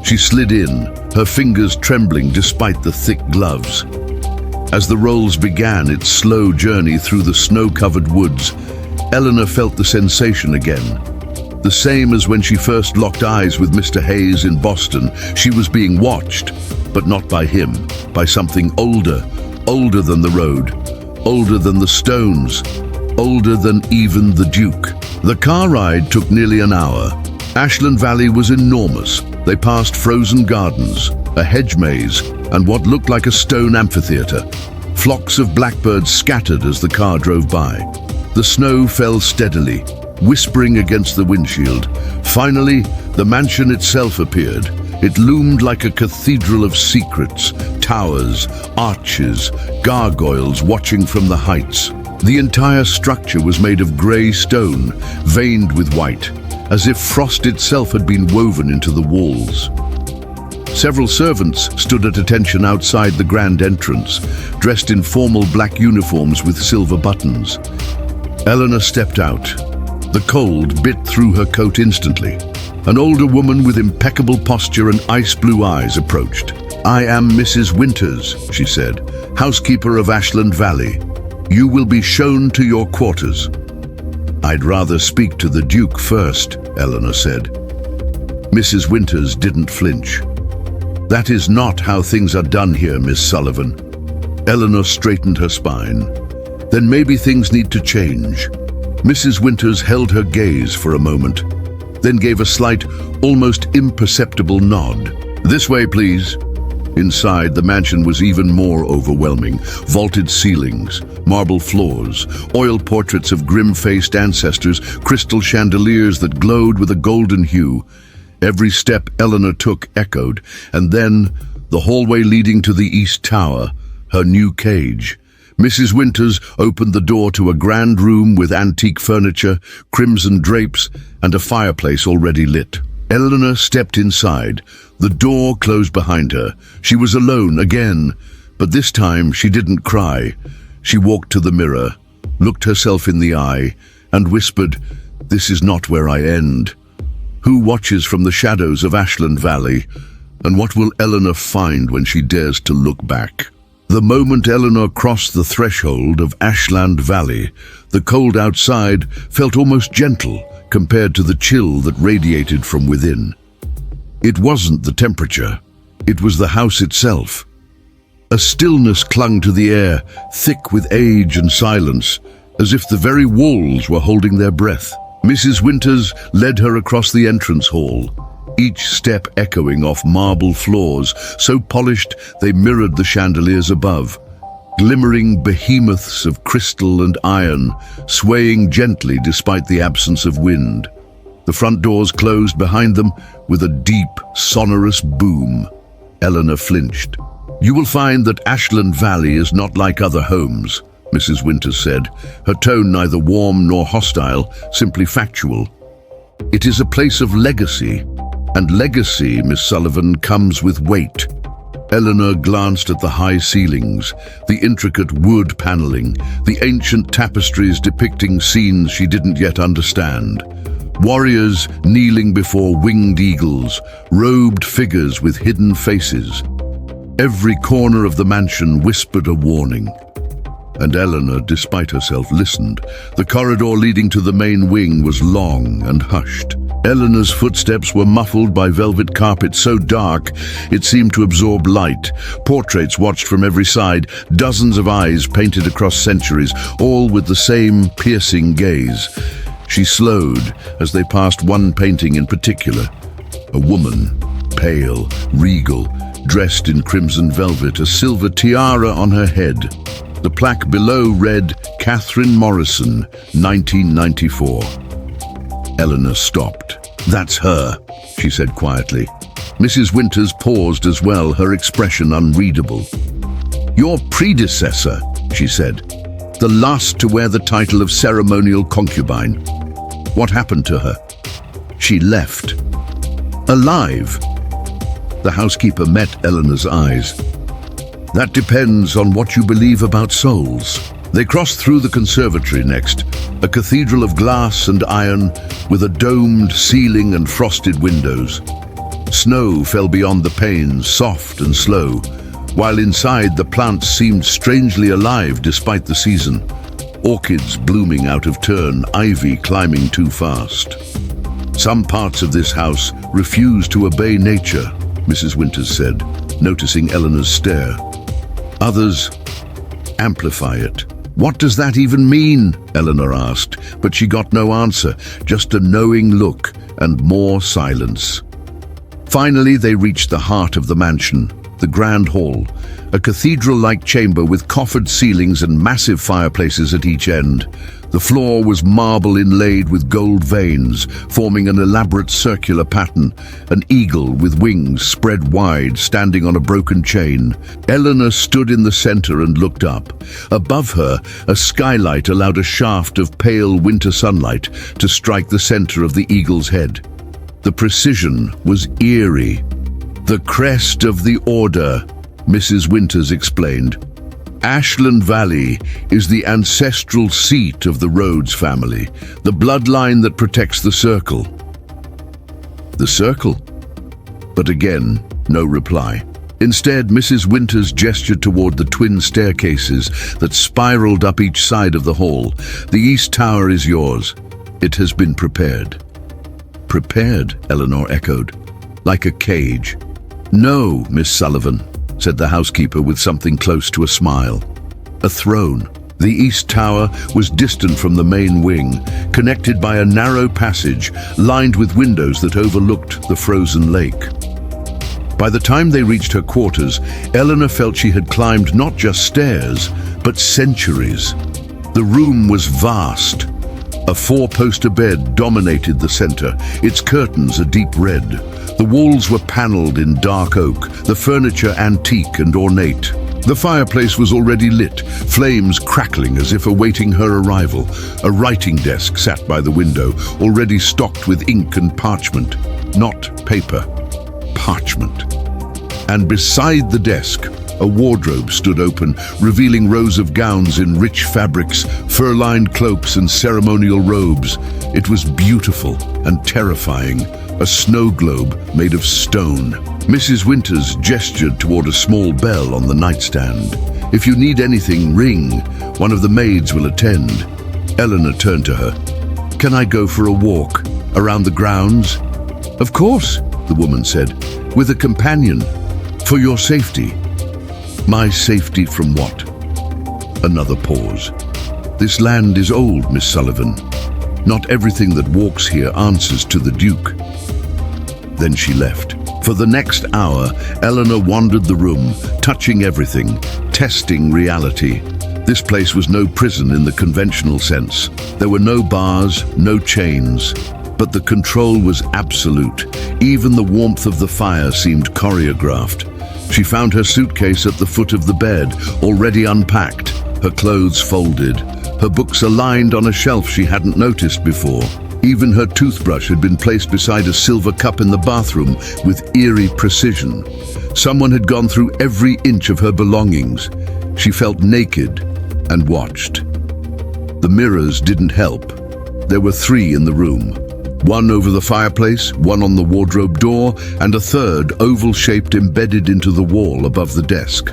[SPEAKER 1] She slid in, her fingers trembling despite the thick gloves. As the Rolls began its slow journey through the snow-covered woods, Eleanor felt the sensation again. The same as when she first locked eyes with Mr. Hayes in Boston. She was being watched, but not by him, by something older, older than the road, older than the stones, older than even the Duke. The car ride took nearly an hour. Ashland Valley was enormous. They passed frozen gardens, a hedge maze, and what looked like a stone amphitheater. Flocks of blackbirds scattered as the car drove by. The snow fell steadily, whispering against the windshield. Finally, the mansion itself appeared. It loomed like a cathedral of secrets, towers, arches, gargoyles watching from the heights. The entire structure was made of grey stone, veined with white, as if frost itself had been woven into the walls. Several servants stood at attention outside the grand entrance, dressed in formal black uniforms with silver buttons. Eleanor stepped out. The cold bit through her coat instantly. An older woman with impeccable posture and ice-blue eyes approached. "I am Mrs. Winters," she said, "housekeeper of Ashland Valley. You will be shown to your quarters." "I'd rather speak to the Duke first," Eleanor said. Mrs. Winters didn't flinch. "That is not how things are done here, Miss Sullivan." Eleanor straightened her spine. "Then maybe things need to change." Mrs. Winters held her gaze for a moment, then gave a slight, almost imperceptible nod. "This way, please." Inside, the mansion was even more overwhelming. Vaulted ceilings, marble floors, oil portraits of grim-faced ancestors, crystal chandeliers that glowed with a golden hue. Every step Eleanor took echoed, and then the hallway leading to the East Tower, her new cage. Mrs. Winters opened the door to a grand room with antique furniture, crimson drapes, and a fireplace already lit. Eleanor stepped inside. The door closed behind her. She was alone again, but this time she didn't cry. She walked to the mirror, looked herself in the eye, and whispered, "This is not where I end." Who watches from the shadows of Ashland Valley? And what will Eleanor find when she dares to look back? The moment Eleanor crossed the threshold of Ashland Valley, the cold outside felt almost gentle compared to the chill that radiated from within. It wasn't the temperature, it was the house itself. A stillness clung to the air, thick with age and silence, as if the very walls were holding their breath. Mrs. Winters led her across the entrance hall, each step echoing off marble floors, so polished they mirrored the chandeliers above. Glimmering behemoths of crystal and iron, swaying gently despite the absence of wind. The front doors closed behind them with a deep, sonorous boom. Eleanor flinched. "You will find that Ashland Valley is not like other homes," Mrs. Winters said, her tone neither warm nor hostile, simply factual. "It is a place of legacy, and legacy, Miss Sullivan, comes with weight." Eleanor glanced at the high ceilings, the intricate wood paneling, the ancient tapestries depicting scenes she didn't yet understand. Warriors kneeling before winged eagles, robed figures with hidden faces. Every corner of the mansion whispered a warning. And Eleanor, despite herself, listened. The corridor leading to the main wing was long and hushed. Eleanor's footsteps were muffled by velvet carpet so dark it seemed to absorb light. Portraits watched from every side, dozens of eyes painted across centuries, all with the same piercing gaze. She slowed as they passed one painting in particular. A woman, pale, regal, dressed in crimson velvet, a silver tiara on her head. The plaque below read, Catherine Morrison, 1994. Eleanor stopped. "That's her," she said quietly. Mrs. Winters paused as well, her expression unreadable. "Your predecessor," she said, "the last to wear the title of ceremonial concubine. What happened to her?" "She left." "Alive?" The housekeeper met Eleanor's eyes. "That depends on what you believe about souls." They crossed through the conservatory next, a cathedral of glass and iron with a domed ceiling and frosted windows. Snow fell beyond the panes, soft and slow, while inside the plants seemed strangely alive despite the season. Orchids blooming out of turn, ivy climbing too fast. "Some parts of this house refuse to obey nature," Mrs. Winters said, noticing Eleanor's stare. "Others amplify it." "What does that even mean?" Eleanor asked, but she got no answer, just a knowing look and more silence. Finally, they reached the heart of the mansion, the grand hall, a cathedral-like chamber with coffered ceilings and massive fireplaces at each end. The floor was marble inlaid with gold veins, forming an elaborate circular pattern, an eagle with wings spread wide, standing on a broken chain. Eleanor stood in the center and looked up. Above her, a skylight allowed a shaft of pale winter sunlight to strike the center of the eagle's head. The precision was eerie. "The crest of the order," Mrs. Winters explained. "Ashland Valley is the ancestral seat of the Rhodes family, the bloodline that protects the circle." "The circle?" But again, no reply. Instead, Mrs. Winters gestured toward the twin staircases that spiraled up each side of the hall. "The East Tower is yours. It has been prepared." "Prepared?" Eleanor echoed. "Like a cage." "No, Miss Sullivan," said the housekeeper with something close to a smile. "A throne." The East Tower was distant from the main wing, connected by a narrow passage lined with windows that overlooked the frozen lake. By the time they reached her quarters, Eleanor felt she had climbed not just stairs, but centuries. The room was vast. A four-poster bed dominated the center, its curtains a deep red. The walls were paneled in dark oak, the furniture antique and ornate. The fireplace was already lit, flames crackling as if awaiting her arrival. A writing desk sat by the window, already stocked with ink and parchment. Not paper, parchment. And beside the desk, a wardrobe stood open, revealing rows of gowns in rich fabrics, fur-lined cloaks and ceremonial robes. It was beautiful and terrifying, a snow globe made of stone. Mrs. Winters gestured toward a small bell on the nightstand. "If you need anything, ring. One of the maids will attend." Eleanor turned to her. "Can I go for a walk around the grounds?" "Of course," the woman said, "with a companion. For your safety." "My safety from what?" Another pause. "This land is old, Miss Sullivan. Not everything that walks here answers to the Duke." Then she left. For the next hour, Eleanor wandered the room, touching everything, testing reality. This place was no prison in the conventional sense. There were no bars, no chains, but the control was absolute. Even the warmth of the fire seemed choreographed. She found her suitcase at the foot of the bed, already unpacked, her clothes folded, her books aligned on a shelf she hadn't noticed before. Even her toothbrush had been placed beside a silver cup in the bathroom with eerie precision. Someone had gone through every inch of her belongings. She felt naked and watched. The mirrors didn't help. There were 3 in the room. One over the fireplace, one on the wardrobe door, and a third oval-shaped embedded into the wall above the desk.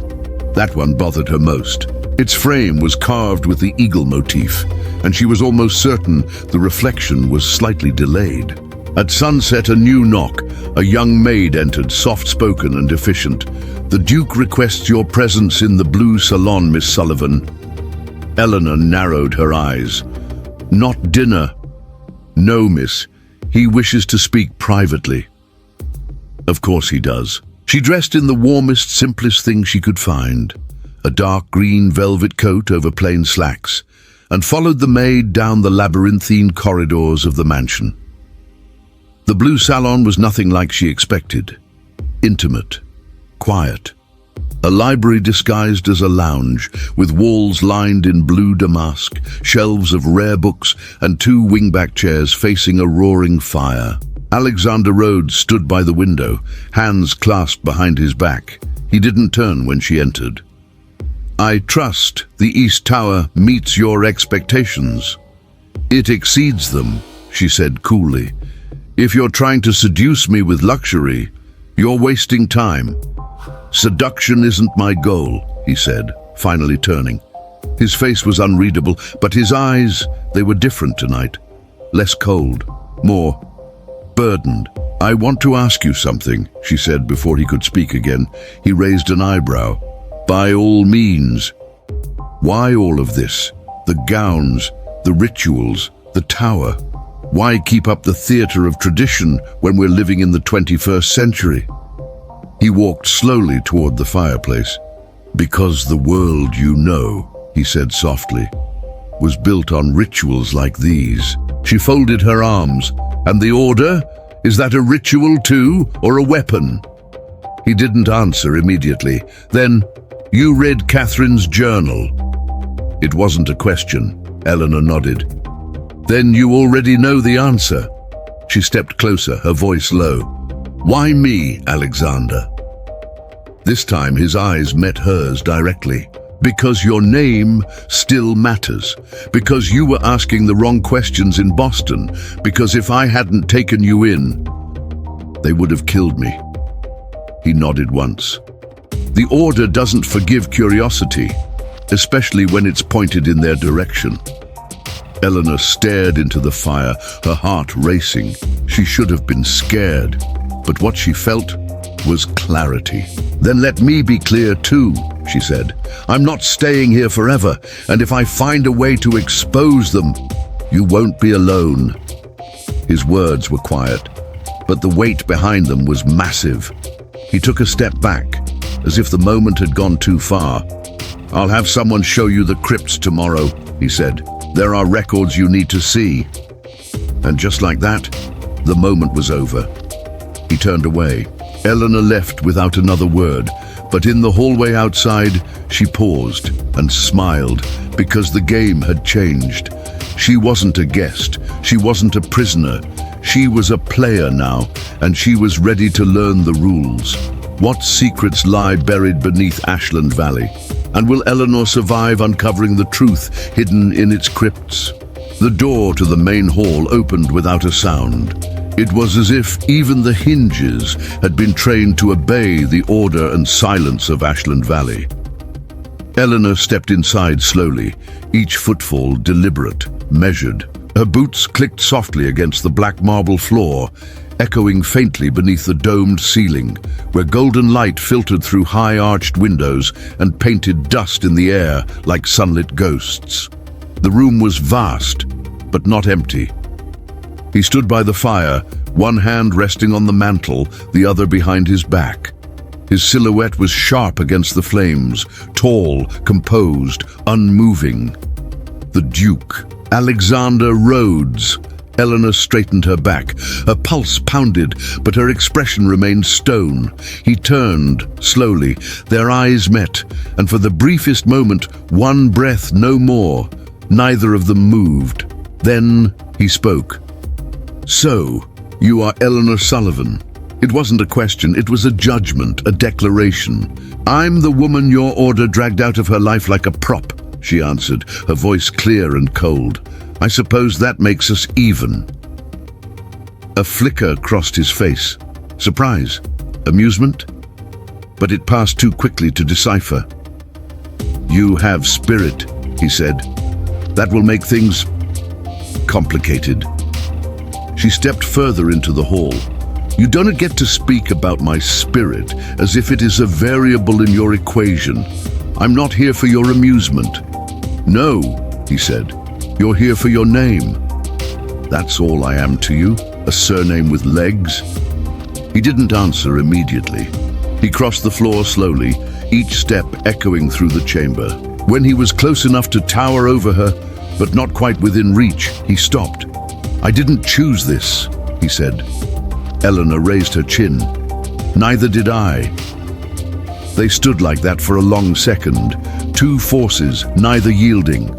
[SPEAKER 1] That one bothered her most. Its frame was carved with the eagle motif, and she was almost certain the reflection was slightly delayed. At sunset, a new knock. A young maid entered, soft-spoken and efficient. "The Duke requests your presence in the blue salon, Miss Sullivan." Eleanor narrowed her eyes. "Not dinner." "No, miss. He wishes to speak privately." Of course he does. She dressed in the warmest, simplest thing she could find, a dark green velvet coat over plain slacks, and followed the maid down the labyrinthine corridors of the mansion. The blue salon was nothing like she expected. Intimate, quiet. A library disguised as a lounge, with walls lined in blue damask, shelves of rare books, and two wingback chairs facing a roaring fire. Alexander Rhodes stood by the window, hands clasped behind his back. He didn't turn when she entered. "I trust the East Tower meets your expectations." "It exceeds them," she said coolly. "If you're trying to seduce me with luxury, you're wasting time." "Seduction isn't my goal," he said, finally turning. His face was unreadable, but his eyes, they were different tonight. Less cold, more burdened. "I want to ask you something," she said before he could speak again. He raised an eyebrow. "By all means." "Why all of this? The gowns, the rituals, the tower. Why keep up the theater of tradition when we're living in the 21st century?" He walked slowly toward the fireplace. "Because the world you know," he said softly, "was built on rituals like these." She folded her arms. "And the order? Is that a ritual too, or a weapon?" He didn't answer immediately. Then, "You read Catherine's journal." It wasn't a question. Eleanor nodded. "Then you already know the answer." She stepped closer, her voice low. "Why me, Alexander?" This time his eyes met hers directly. "Because your name still matters. Because you were asking the wrong questions in Boston. Because if I hadn't taken you in, they would have killed me." He nodded once. "The Order doesn't forgive curiosity, especially when it's pointed in their direction." Eleanor stared into the fire, her heart racing. She should have been scared, but what she felt was clarity. "Then let me be clear too," she said. "I'm not staying here forever, and if I find a way to expose them, you won't be alone." His words were quiet, but the weight behind them was massive. He took a step back, as if the moment had gone too far. "I'll have someone show you the crypts tomorrow," he said. "There are records you need to see." And just like that, the moment was over. He turned away. Eleanor left without another word, but in the hallway outside, she paused and smiled because the game had changed. She wasn't a guest. She wasn't a prisoner. She was a player now, and she was ready to learn the rules. What secrets lie buried beneath Ashland Valley? And will Eleanor survive uncovering the truth hidden in its crypts? The door to the main hall opened without a sound. It was as if even the hinges had been trained to obey the order and silence of Ashland Valley. Eleanor stepped inside slowly, each footfall deliberate, measured. Her boots clicked softly against the black marble floor, echoing faintly beneath the domed ceiling, where golden light filtered through high-arched windows and painted dust in the air like sunlit ghosts. The room was vast, but not empty. He stood by the fire, one hand resting on the mantel, the other behind his back. His silhouette was sharp against the flames, tall, composed, unmoving. The Duke, Alexander Rhodes. Eleanor straightened her back. Her pulse pounded, but her expression remained stone. He turned, slowly. Their eyes met, and for the briefest moment, one breath, no more. Neither of them moved. Then he spoke. "So, you are Eleanor Sullivan." It wasn't a question, it was a judgment, a declaration. "I'm the woman your order dragged out of her life like a prop," she answered, her voice clear and cold. "I suppose that makes us even." A flicker crossed his face. Surprise? Amusement? But it passed too quickly to decipher. "You have spirit," he said. "That will make things complicated." She stepped further into the hall. "You don't get to speak about my spirit as if it is a variable in your equation. I'm not here for your amusement." "No," he said. "You're here for your name." "That's all I am to you? A surname with legs?" He didn't answer immediately. He crossed the floor slowly, each step echoing through the chamber. When he was close enough to tower over her, but not quite within reach, he stopped. "I didn't choose this," he said. Eleanor raised her chin. "Neither did I." They stood like that for a long second, two forces, neither yielding.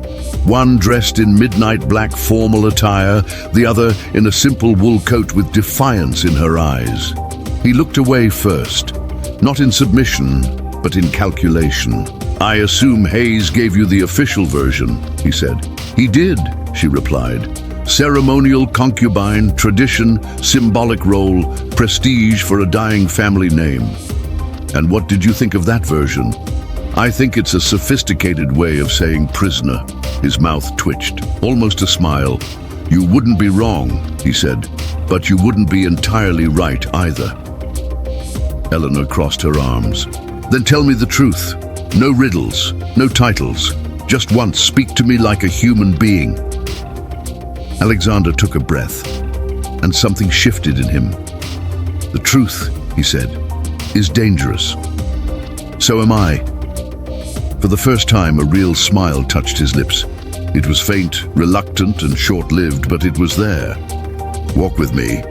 [SPEAKER 1] One dressed in midnight black formal attire, the other in a simple wool coat with defiance in her eyes. He looked away first, not in submission, but in calculation. "I assume Hayes gave you the official version," he said. "He did," she replied. "Ceremonial concubine, tradition, symbolic role, prestige for a dying family name." "And what did you think of that version?" "I think it's a sophisticated way of saying prisoner." His mouth twitched, almost a smile. "You wouldn't be wrong," he said, "but you wouldn't be entirely right either." Eleanor crossed her arms. "Then tell me the truth. No riddles, no titles. Just once speak to me like a human being." Alexander took a breath, and something shifted in him. "The truth," he said, "is dangerous. So am I." For the first time, a real smile touched his lips. It was faint, reluctant, and short-lived, but it was there. "Walk with me."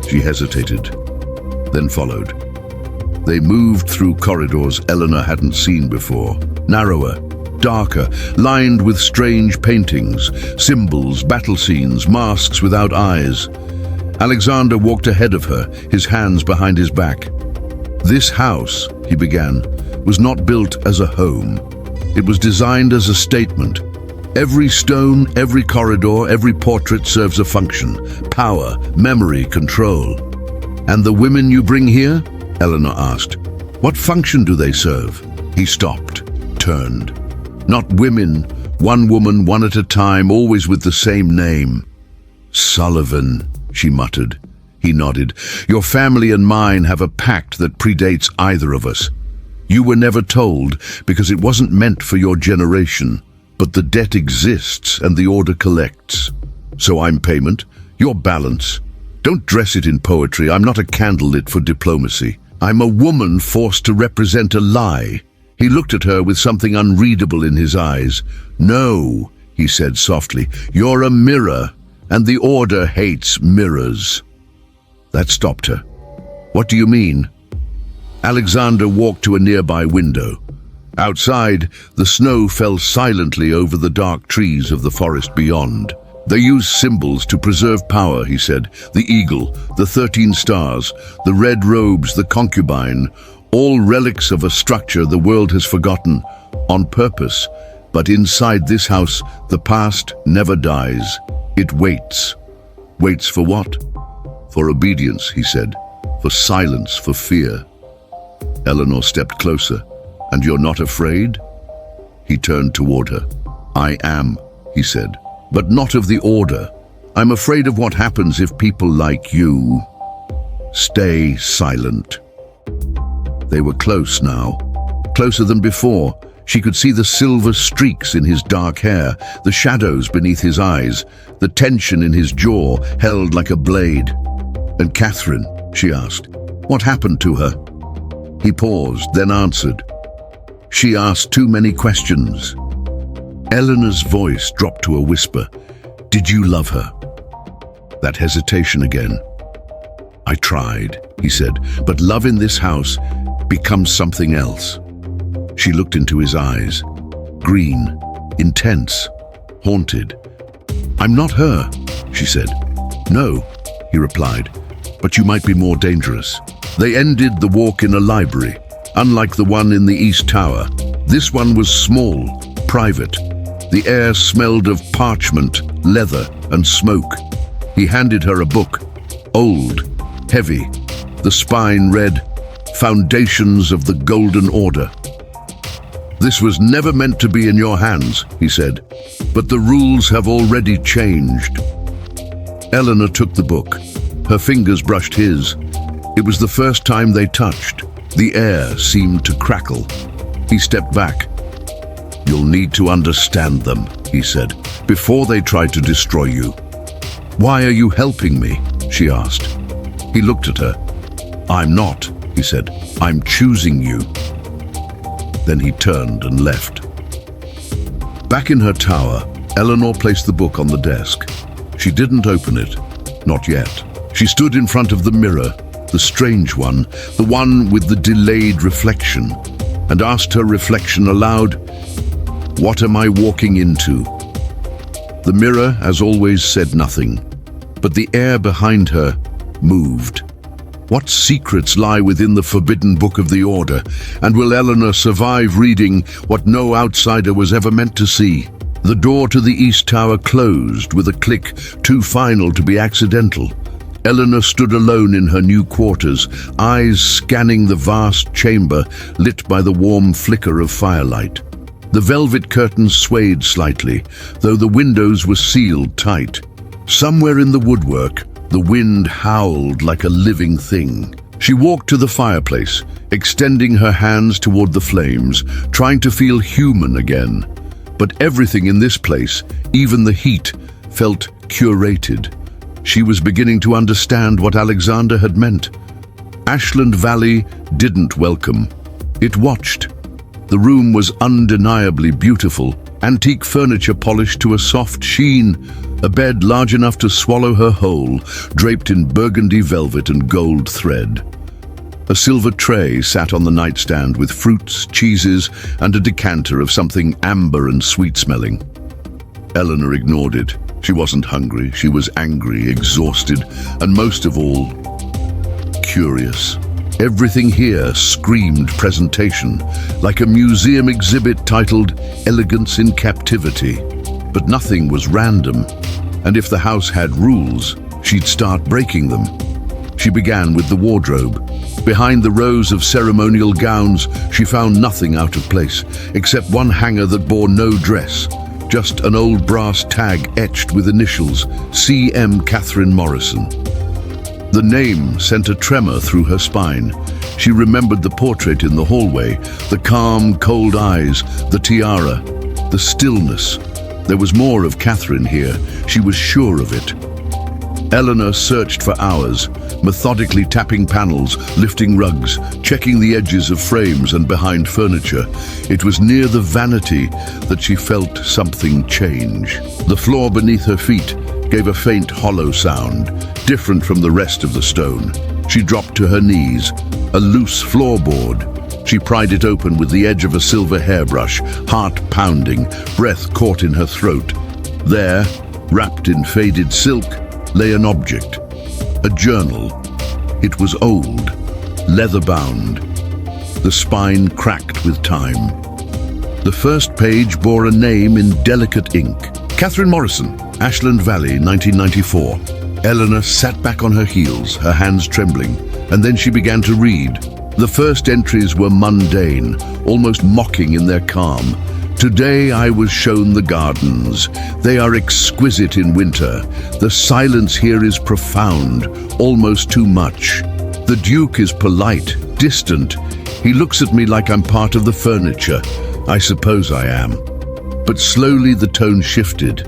[SPEAKER 1] She hesitated, then followed. They moved through corridors Eleanor hadn't seen before. Narrower, darker, lined with strange paintings, symbols, battle scenes, masks without eyes. Alexander walked ahead of her, his hands behind his back. "This house," he began, "was not built as a home. It was designed as a statement. Every stone, every corridor, every portrait serves a function. Power, memory, control." "And the women you bring here?" Eleanor asked. "What function do they serve?" He stopped, turned. "Not women, one woman, one at a time, always with the same name." "Sullivan," she muttered. He nodded. "Your family and mine have a pact that predates either of us. You were never told because it wasn't meant for your generation. But the debt exists and the order collects. So I'm payment, you're balance. Don't dress it in poetry. I'm not a candlelit for diplomacy. I'm a woman forced to represent a lie." He looked at her with something unreadable in his eyes. "No," he said softly, "you're a mirror, and the order hates mirrors." That stopped her. "What do you mean?" Alexander walked to a nearby window. Outside, the snow fell silently over the dark trees of the forest beyond. "They use symbols to preserve power," he said. "The eagle, the 13 stars, the red robes, the concubine, all relics of a structure the world has forgotten, on purpose. But inside this house, the past never dies. It waits." "Waits for what?" "For obedience," he said. "For silence, for fear." Eleanor stepped closer. "And you're not afraid?" He turned toward her. "I am," he said, "but not of the order. I'm afraid of what happens if people like you stay silent." They were close now, closer than before. She could see the silver streaks in his dark hair, the shadows beneath his eyes, the tension in his jaw held like a blade. "And Catherine?" she asked. "What happened to her?" He paused, then answered. "She asked too many questions." Eleanor's voice dropped to a whisper. "Did you love her?" That hesitation again. "I tried," he said, "but love in this house becomes something else." She looked into his eyes. Green, intense, haunted. "I'm not her," she said. "No," he replied, "but you might be more dangerous." They ended the walk in a library, unlike the one in the East Tower. This one was small, private. The air smelled of parchment, leather, and smoke. He handed her a book. Old, heavy, the spine read, "Foundations of the Golden Order." "This was never meant to be in your hands," he said, "but the rules have already changed." Eleanor took the book. Her fingers brushed his. It was the first time they touched. The air seemed to crackle. He stepped back. "You'll need to understand them," he said, "before they try to destroy you." "Why are you helping me?" she asked. He looked at her. "I'm not," he said. "I'm choosing you." Then he turned and left. Back in her tower, Eleanor placed the book on the desk. She didn't open it. Not yet. She stood in front of the mirror, the strange one, the one with the delayed reflection, and asked her reflection aloud, "What am I walking into?" The mirror, as always, said nothing, but the air behind her moved. What secrets lie within the forbidden book of the Order, and will Eleanor survive reading what no outsider was ever meant to see? The door to the East Tower closed with a click too final to be accidental. Eleanor stood alone in her new quarters, eyes scanning the vast chamber lit by the warm flicker of firelight. The velvet curtains swayed slightly, though the windows were sealed tight. Somewhere in the woodwork, the wind howled like a living thing. She walked to the fireplace, extending her hands toward the flames, trying to feel human again. But everything in this place, even the heat, felt curated. She was beginning to understand what Alexander had meant. Ashland Valley didn't welcome. It watched. The room was undeniably beautiful, antique furniture polished to a soft sheen, a bed large enough to swallow her whole, draped in burgundy velvet and gold thread. A silver tray sat on the nightstand with fruits, cheeses, and a decanter of something amber and sweet-smelling. Eleanor ignored it. She wasn't hungry, she was angry, exhausted, and most of all, curious. Everything here screamed presentation, like a museum exhibit titled "Elegance in Captivity." But nothing was random, and if the house had rules, she'd start breaking them. She began with the wardrobe. Behind the rows of ceremonial gowns, she found nothing out of place, except one hanger that bore no dress, just an old brass tag etched with initials, C.M. Catherine Morrison. The name sent a tremor through her spine. She remembered the portrait in the hallway, the calm, cold eyes, the tiara, the stillness. There was more of Catherine here. She was sure of it. Eleanor searched for hours, methodically tapping panels, lifting rugs, checking the edges of frames and behind furniture. It was near the vanity that she felt something change. The floor beneath her feet gave a faint hollow sound, different from the rest of the stone. She dropped to her knees, a loose floorboard. She pried it open with the edge of a silver hairbrush, heart pounding, breath caught in her throat. There, wrapped in faded silk, lay an object, a journal. It was old, leather-bound. The spine cracked with time. The first page bore a name in delicate ink. Catherine Morrison, Ashland Valley, 1994. Eleanor sat back on her heels, her hands trembling, and then she began to read. The first entries were mundane, almost mocking in their calm. Today I was shown the gardens. They are exquisite in winter. The silence here is profound, almost too much. The Duke is polite, distant. He looks at me like I'm part of the furniture. I suppose I am. But slowly the tone shifted.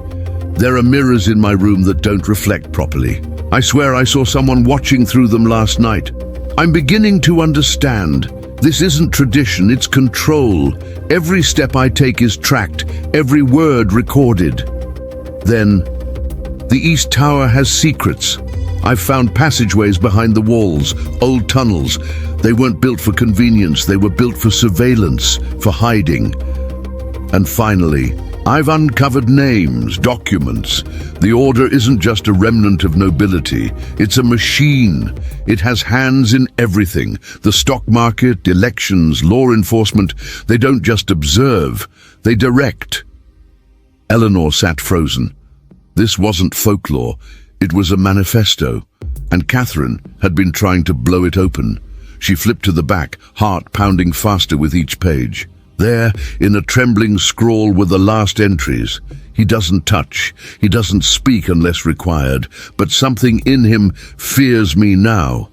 [SPEAKER 1] There are mirrors in my room that don't reflect properly. I swear I saw someone watching through them last night. I'm beginning to understand. This isn't tradition, it's control. Every step I take is tracked, every word recorded. Then, the East Tower has secrets. I've found passageways behind the walls, old tunnels. They weren't built for convenience, they were built for surveillance, for hiding. And finally, I've uncovered names, documents. The Order isn't just a remnant of nobility. It's a machine. It has hands in everything. The stock market, elections, law enforcement. They don't just observe, they direct. Eleanor sat frozen. This wasn't folklore. It was a manifesto. and Catherine had been trying to blow it open. She flipped to the back, heart pounding faster with each page. There, in a trembling scrawl, were the last entries. He doesn't touch, he doesn't speak unless required, but something in him fears me now.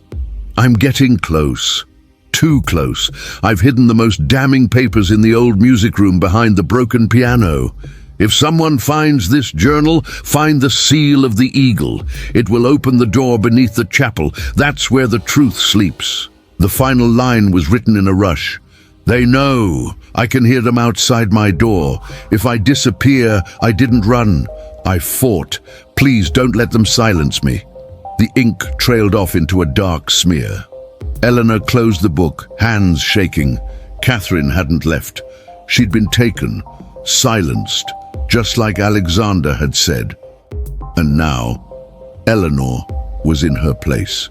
[SPEAKER 1] I'm getting close. Too close. I've hidden the most damning papers in the old music room behind the broken piano. If someone finds this journal, find the seal of the eagle. It will open the door beneath the chapel. That's where the truth sleeps. The final line was written in a rush. They know. I can hear them outside my door. If I disappear, I didn't run. I fought. Please don't let them silence me. The ink trailed off into a dark smear. Eleanor closed the book, hands shaking. Catherine hadn't left. She'd been taken, silenced, just like Alexander had said. And now, Eleanor was in her place.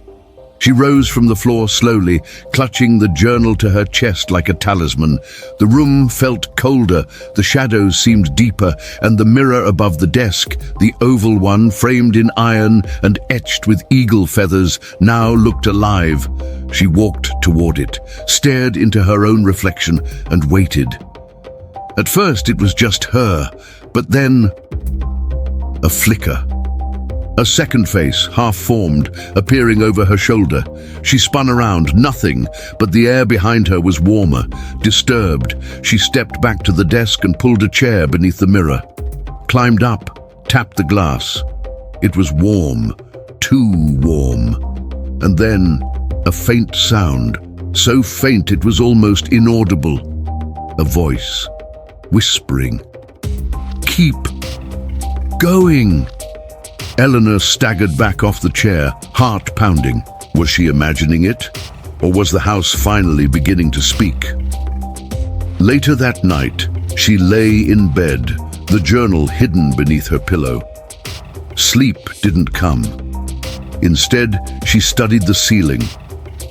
[SPEAKER 1] She rose from the floor slowly, clutching the journal to her chest like a talisman. The room felt colder, the shadows seemed deeper, and the mirror above the desk, the oval one framed in iron and etched with eagle feathers, now looked alive. She walked toward it, stared into her own reflection, and waited. At first it was just her, but then a flicker. A second face, half-formed, appearing over her shoulder. She spun around, nothing, but the air behind her was warmer. Disturbed, she stepped back to the desk and pulled a chair beneath the mirror. Climbed up, tapped the glass. It was warm, too warm. And then, a faint sound, so faint it was almost inaudible. A voice, whispering, "Keep going." Eleanor staggered back off the chair, heart pounding. Was she imagining it? Or was the house finally beginning to speak? Later that night, she lay in bed, the journal hidden beneath her pillow. Sleep didn't come. Instead, she studied the ceiling,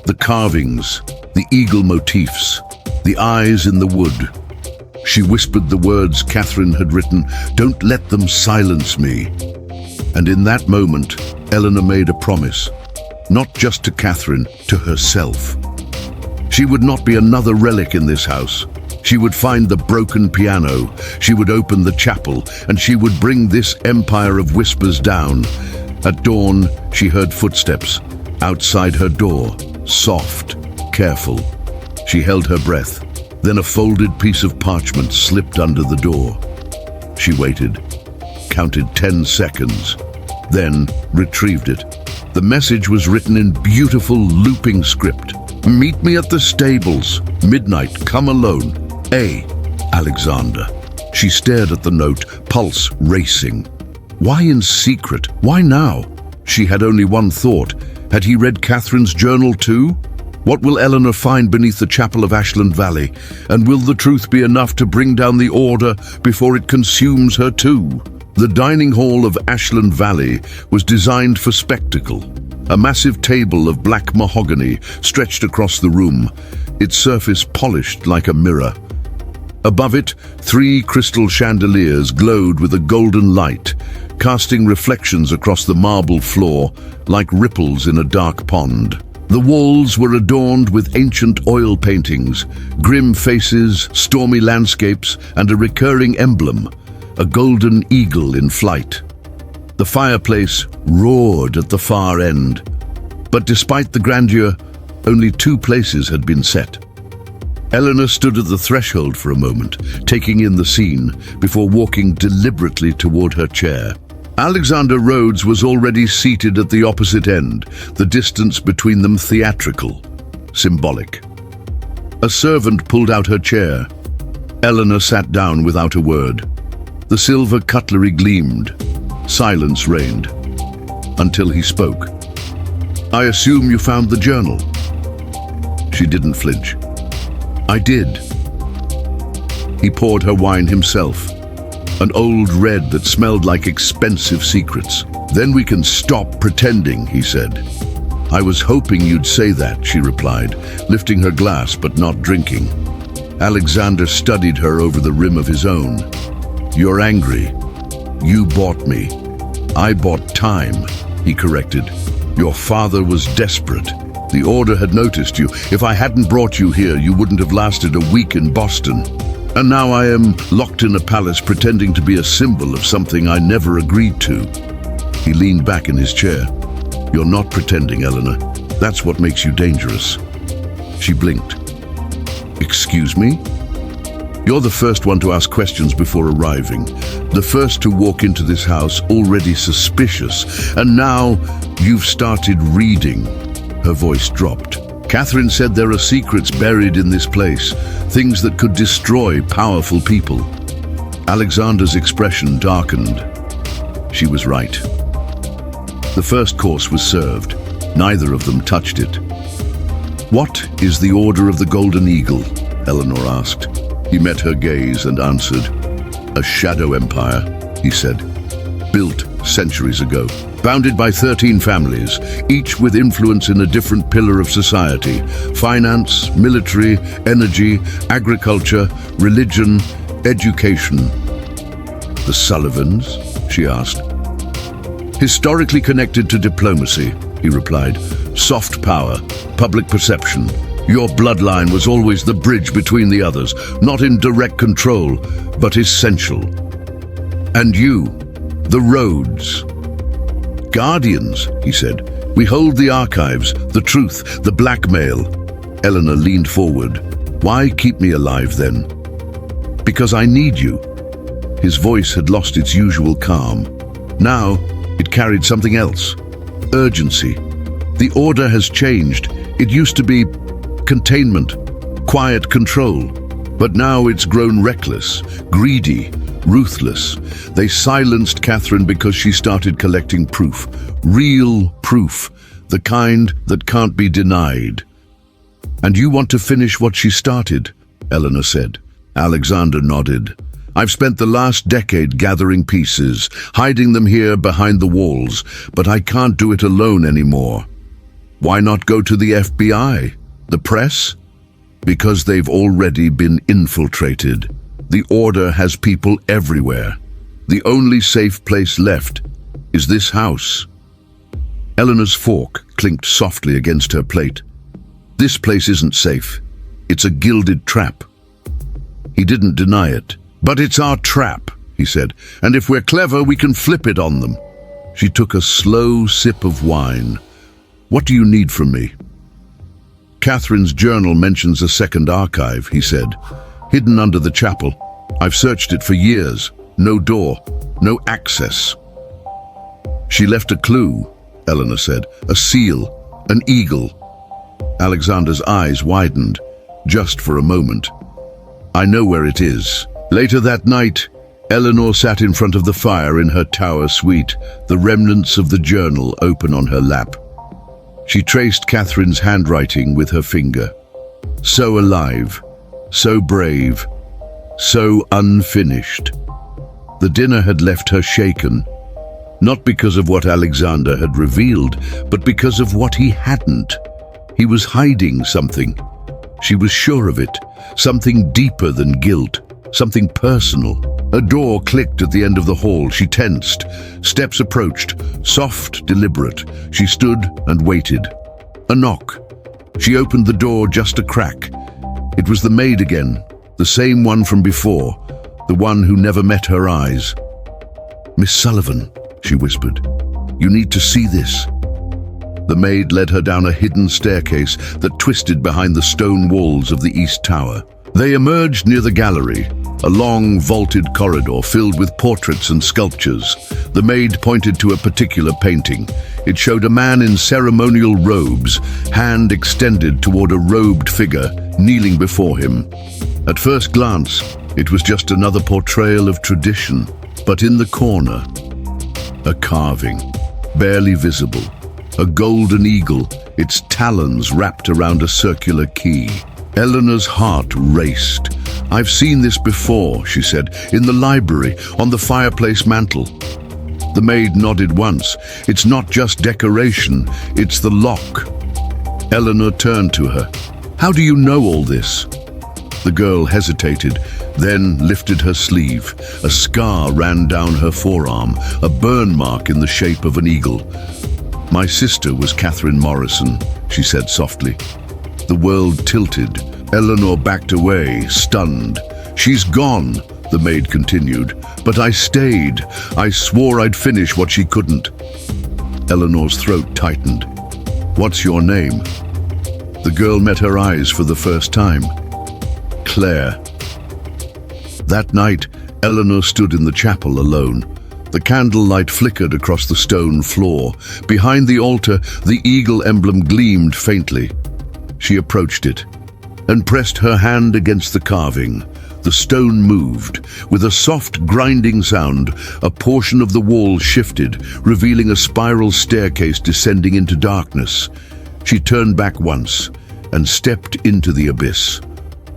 [SPEAKER 1] the carvings, the eagle motifs, the eyes in the wood. She whispered the words Catherine had written, "Don't let them silence me." And in that moment, Eleanor made a promise, not just to Catherine, to herself. She would not be another relic in this house. She would find the broken piano, she would open the chapel, and she would bring this empire of whispers down. At dawn, she heard footsteps outside her door, soft, careful. She held her breath. Then a folded piece of parchment slipped under the door. She waited, counted 10 seconds, then retrieved it. The message was written in beautiful looping script. "Meet me at the stables. Midnight, come alone. A. Alexander." She stared at the note, pulse racing. Why in secret? Why now? She had only one thought. Had he read Catherine's journal too? What will Eleanor find beneath the chapel of Ashland Valley? And will the truth be enough to bring down the order before it consumes her too? The dining hall of Ashland Valley was designed for spectacle. A massive table of black mahogany stretched across the room, its surface polished like a mirror. Above it, 3 crystal chandeliers glowed with a golden light, casting reflections across the marble floor like ripples in a dark pond. The walls were adorned with ancient oil paintings, grim faces, stormy landscapes, and a recurring emblem, a golden eagle in flight. The fireplace roared at the far end, but despite the grandeur, only 2 places had been set. Eleanor stood at the threshold for a moment, taking in the scene, before walking deliberately toward her chair. Alexander Rhodes was already seated at the opposite end, the distance between them theatrical, symbolic. A servant pulled out her chair. Eleanor sat down without a word. The silver cutlery gleamed. Silence reigned. Until he spoke. "I assume you found the journal." She didn't flinch. "I did." He poured her wine himself. An old red that smelled like expensive secrets. "Then we can stop pretending," he said. "I was hoping you'd say that," she replied, lifting her glass but not drinking. Alexander studied her over the rim of his own. "You're angry. You bought me. I bought time," he corrected. Your father was desperate. The Order had noticed you. If I hadn't brought you here, you wouldn't have lasted a week in Boston. And now I am locked in a palace pretending to be a symbol of something I never agreed to. He leaned back in his chair. You're not pretending, Eleanor. That's what makes you dangerous. She blinked. Excuse me? You're the first one to ask questions before arriving. The first to walk into this house already suspicious. And now you've started reading. Her voice dropped. Catherine said there are secrets buried in this place, things that could destroy powerful people. Alexander's expression darkened. She was right. The first course was served. Neither of them touched it. What is the Order of the Golden Eagle? Eleanor asked. He met her gaze and answered. A shadow empire, he said, built centuries ago. Bounded by 13 families, each with influence in a different pillar of society. Finance, military, energy, agriculture, religion, education. The Sullivans? She asked. Historically connected to diplomacy, he replied. Soft power, public perception. Your bloodline was always the bridge between the others, not in direct control, but essential. And you, the roads. Guardians, he said. We hold the archives, the truth, the blackmail. Eleanor leaned forward. Why keep me alive then? Because I need you. His voice had lost its usual calm. Now, it carried something else. Urgency. The Order has changed. It used to be containment, quiet control. But now it's grown reckless, greedy, ruthless. They silenced Catherine because she started collecting proof. Real proof. The kind that can't be denied. And you want to finish what she started, Eleanor said. Alexander nodded. I've spent the last decade gathering pieces, hiding them here behind the walls, but I can't do it alone anymore. Why not go to the FBI? The press? Because they've already been infiltrated. The Order has people everywhere. The only safe place left is this house. Eleanor's fork clinked softly against her plate. This place isn't safe. It's a gilded trap. He didn't deny it. But it's our trap, he said, and if we're clever, we can flip it on them. She took a slow sip of wine. What do you need from me? Catherine's journal mentions a second archive, he said, hidden under the chapel. I've searched it for years. No door, no access. She left a clue, Eleanor said. A seal, an eagle. Alexander's eyes widened, just for a moment. I know where it is. Later that night, Eleanor sat in front of the fire in her tower suite, the remnants of the journal open on her lap. She traced Catherine's handwriting with her finger. So alive, so brave, so unfinished. The dinner had left her shaken, not because of what Alexander had revealed, but because of what he hadn't. He was hiding something. She was sure of it, something deeper than guilt, something personal. A door clicked at the end of the hall. She tensed. Steps approached, soft, deliberate. She stood and waited. A knock. She opened the door just a crack. It was the maid again, the same one from before, the one who never met her eyes. Miss Sullivan, she whispered, you need to see this. The maid led her down a hidden staircase that twisted behind the stone walls of the East Tower. They emerged near the gallery, a long vaulted corridor filled with portraits and sculptures. The maid pointed to a particular painting. It showed a man in ceremonial robes, hand extended toward a robed figure kneeling before him. At first glance, it was just another portrayal of tradition, but in the corner, a carving, barely visible, a golden eagle, its talons wrapped around a circular key. Eleanor's heart raced. I've seen this before, she said, in the library, on the fireplace mantel. The maid nodded once. It's not just decoration, it's the lock. Eleanor turned to her. How do you know all this? The girl hesitated, then lifted her sleeve. A scar ran down her forearm, a burn mark in the shape of an eagle. "My sister was Catherine Morrison," she said softly. The world tilted. Eleanor backed away, stunned. "She's gone," the maid continued, "but I stayed. I swore I'd finish what she couldn't." Eleanor's throat tightened. "What's your name?" The girl met her eyes for the first time. "Claire." That night, Eleanor stood in the chapel alone. The candlelight flickered across the stone floor. Behind the altar, the eagle emblem gleamed faintly. She approached it and pressed her hand against the carving. The stone moved. With a soft, grinding sound, a portion of the wall shifted, revealing a spiral staircase descending into darkness. She turned back once and stepped into the abyss.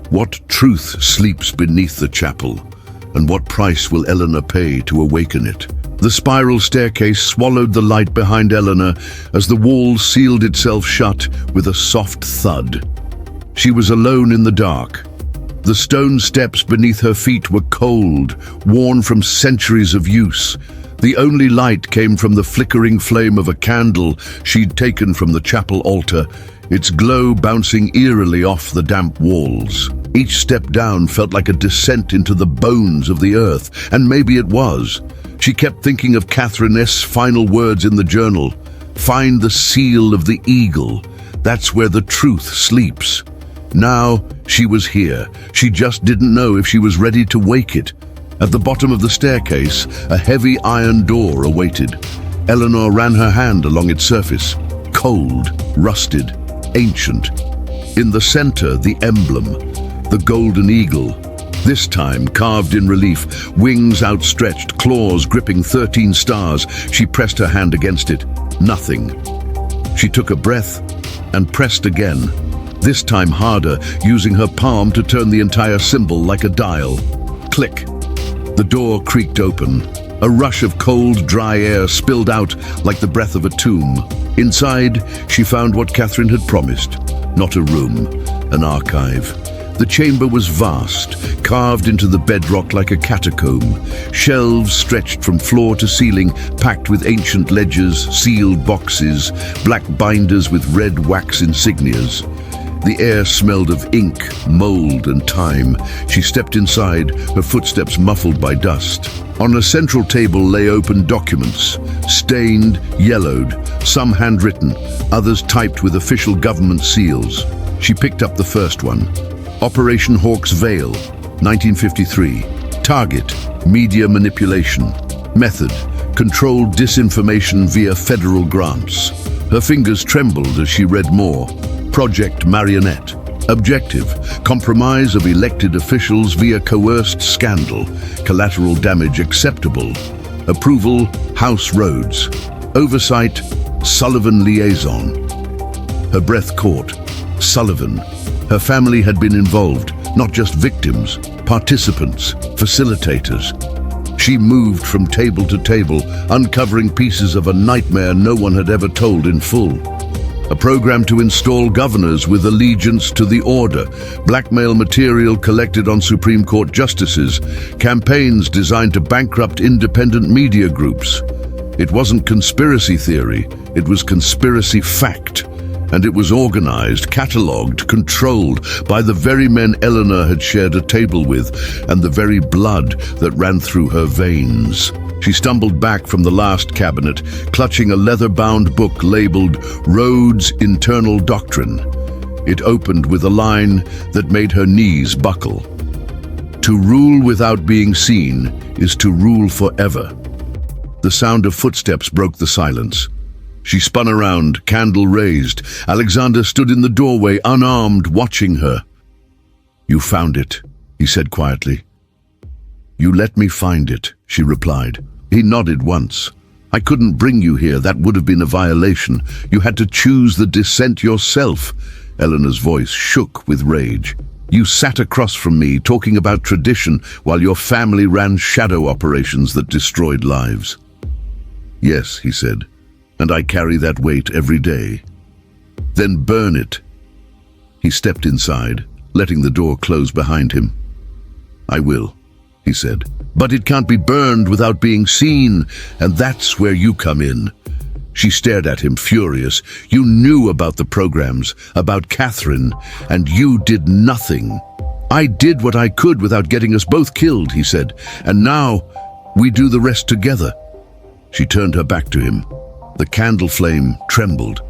[SPEAKER 1] What truth sleeps beneath the chapel? And what price will Eleanor pay to awaken it? The spiral staircase swallowed the light behind Eleanor as the wall sealed itself shut with a soft thud. She was alone in the dark. The stone steps beneath her feet were cold, worn from centuries of use. The only light came from the flickering flame of a candle she'd taken from the chapel altar, its glow bouncing eerily off the damp walls. Each step down felt like a descent into the bones of the earth, and maybe it was. She kept thinking of Catherine S.'s final words in the journal. "Find the seal of the eagle. That's where the truth sleeps." Now she was here. She just didn't know if she was ready to wake it. At the bottom of the staircase, a heavy iron door awaited. Eleanor ran her hand along its surface. Cold, rusted, ancient. In the center, the emblem, the golden eagle. This time, carved in relief, wings outstretched, claws gripping 13 stars. She pressed her hand against it. Nothing. She took a breath and pressed again. This time harder, using her palm to turn the entire symbol like a dial. Click. The door creaked open. A rush of cold, dry air spilled out like the breath of a tomb. Inside, she found what Catherine had promised. Not a room, an archive. The chamber was vast, carved into the bedrock like a catacomb. Shelves stretched from floor to ceiling, packed with ancient ledgers, sealed boxes, black binders with red wax insignias. The air smelled of ink, mold, and time. She stepped inside, her footsteps muffled by dust. On a central table lay open documents, stained, yellowed, some handwritten, others typed with official government seals. She picked up the first one. Operation Hawk's Veil, 1953. Target, media manipulation. Method, controlled disinformation via federal grants. Her fingers trembled as she read more. Project Marionette. Objective, compromise of elected officials via coerced scandal. Collateral damage acceptable. Approval, House Roads. Oversight, Sullivan Liaison. Her breath caught. Sullivan. Her family had been involved, not just victims, participants, facilitators. She moved from table to table, uncovering pieces of a nightmare no one had ever told in full. A program to install governors with allegiance to the order, blackmail material collected on Supreme Court justices, campaigns designed to bankrupt independent media groups. It wasn't conspiracy theory, it was conspiracy fact. And it was organized, catalogued, controlled by the very men Eleanor had shared a table with and the very blood that ran through her veins. She stumbled back from the last cabinet, clutching a leather-bound book labeled Rhodes' Internal Doctrine. It opened with a line that made her knees buckle. To rule without being seen is to rule forever. The sound of footsteps broke the silence. She spun around, candle raised. Alexander stood in the doorway, unarmed, watching her. "You found it," he said quietly. "You let me find it," she replied. He nodded once. "I couldn't bring you here. That would have been a violation. You had to choose the descent yourself." Eleanor's voice shook with rage. "You sat across from me, talking about tradition, while your family ran shadow operations that destroyed lives." "Yes," he said. "And I carry that weight every day." "Then burn it." He stepped inside, letting the door close behind him. "I will," he said. "But it can't be burned without being seen, and that's where you come in." She stared at him, furious. "You knew about the programs, about Catherine, and you did nothing." "I did what I could without getting us both killed," he said, "and now we do the rest together." She turned her back to him. The candle flame trembled.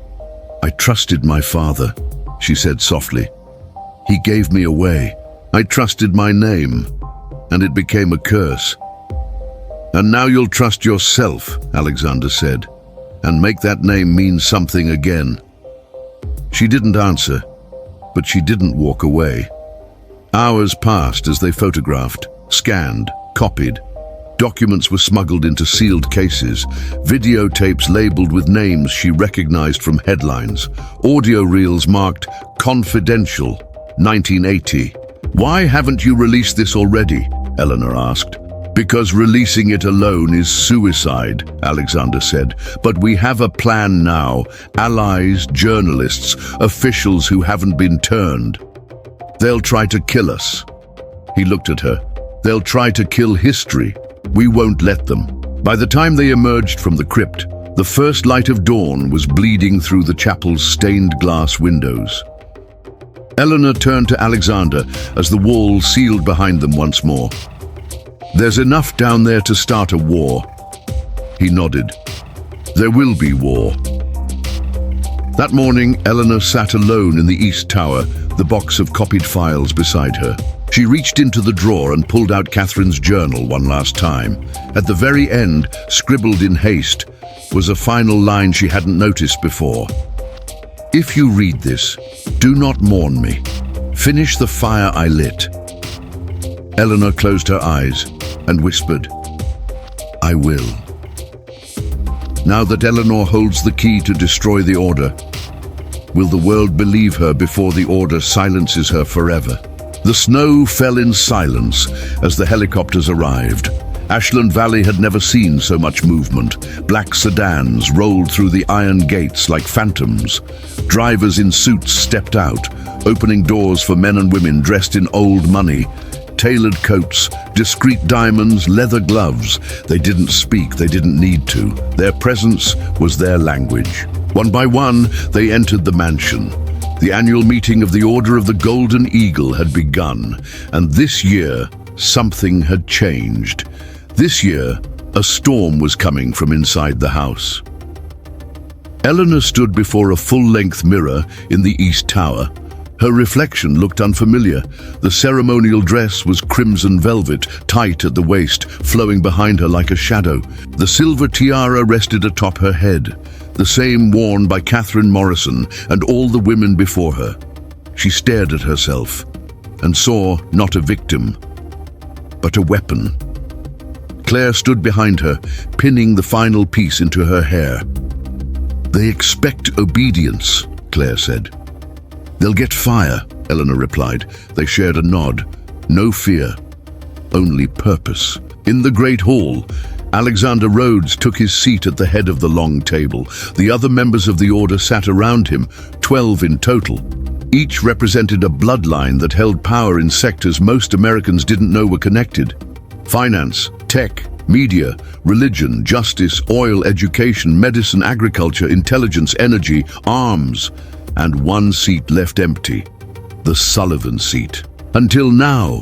[SPEAKER 1] "I trusted my father," she said softly. "He gave me away. I trusted my name, and it became a curse." "And now you'll trust yourself," Alexander said, "and make that name mean something again." She didn't answer, but she didn't walk away. Hours passed as they photographed, scanned, copied. Documents were smuggled into sealed cases, videotapes labeled with names she recognized from headlines, audio reels marked "Confidential, 1980. "Why haven't you released this already?" Eleanor asked. "Because releasing it alone is suicide," Alexander said. "But we have a plan now. Allies, journalists, officials who haven't been turned. They'll try to kill us." He looked at her. "They'll try to kill history. We won't let them." By the time they emerged from the crypt, the first light of dawn was bleeding through the chapel's stained glass windows. Eleanor turned to Alexander as the wall sealed behind them once more. "There's enough down there to start a war." He nodded. "There will be war." That morning, Eleanor sat alone in the East Tower, the box of copied files beside her. She reached into the drawer and pulled out Catherine's journal one last time. At the very end, scribbled in haste, was a final line she hadn't noticed before. "If you read this, do not mourn me. Finish the fire I lit." Eleanor closed her eyes and whispered, "I will." Now that Eleanor holds the key to destroy the Order, will the world believe her before the Order silences her forever? The snow fell in silence as the helicopters arrived. Ashland Valley had never seen so much movement. Black sedans rolled through the iron gates like phantoms. Drivers in suits stepped out, opening doors for men and women dressed in old money. Tailored coats, discreet diamonds, leather gloves. They didn't speak, they didn't need to. Their presence was their language. One by one, they entered the mansion. The annual meeting of the Order of the Golden Eagle had begun, and this year, something had changed. This year, a storm was coming from inside the house. Eleanor stood before a full-length mirror in the East Tower. Her reflection looked unfamiliar. The ceremonial dress was crimson velvet, tight at the waist, flowing behind her like a shadow. The silver tiara rested atop her head, the same worn by Catherine Morrison and all the women before her. She stared at herself and saw not a victim, but a weapon. Claire stood behind her, pinning the final piece into her hair. "They expect obedience," Claire said. "They'll get fire," Eleanor replied. They shared a nod. No fear, only purpose. In the Great Hall, Alexander Rhodes took his seat at the head of the long table. The other members of the Order sat around him, 12 in total. Each represented a bloodline that held power in sectors most Americans didn't know were connected. Finance, tech, media, religion, justice, oil, education, medicine, agriculture, intelligence, energy, arms. And one seat left empty, the Sullivan seat. Until now,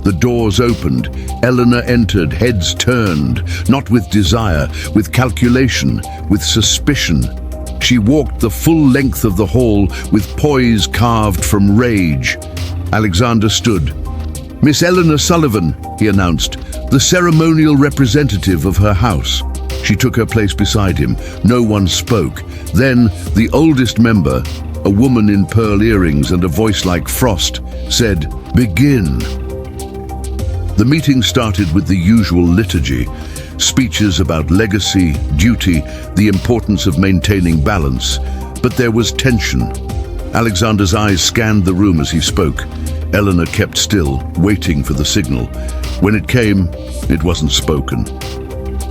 [SPEAKER 1] the doors opened, Eleanor entered, heads turned, not with desire, with calculation, with suspicion. She walked the full length of the hall with poise carved from rage. Alexander stood. "Miss Eleanor Sullivan," he announced, "the ceremonial representative of her house." She took her place beside him. No one spoke. Then the oldest member, a woman in pearl earrings and a voice like frost, said, "Begin." The meeting started with the usual liturgy, speeches about legacy, duty, the importance of maintaining balance. But there was tension. Alexander's eyes scanned the room as he spoke. Eleanor kept still, waiting for the signal. When it came, it wasn't spoken.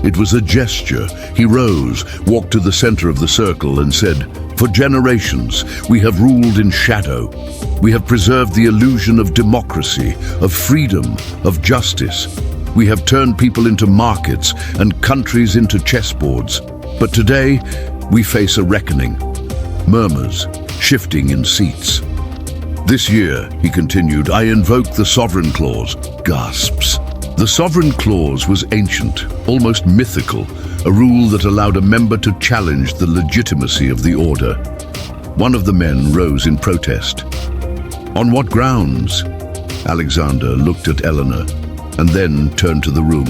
[SPEAKER 1] It was a gesture. He rose, walked to the center of the circle and said, "For generations, we have ruled in shadow. We have preserved the illusion of democracy, of freedom, of justice. We have turned people into markets and countries into chessboards. But today, we face a reckoning. Murmurs, shifting in seats. This year, he continued, I invoke the Sovereign Clause. Gasps. The Sovereign Clause was ancient, almost mythical, a rule that allowed a member to challenge the legitimacy of the order. One of the men rose in protest. On what grounds? Alexander looked at Eleanor and then turned to the room.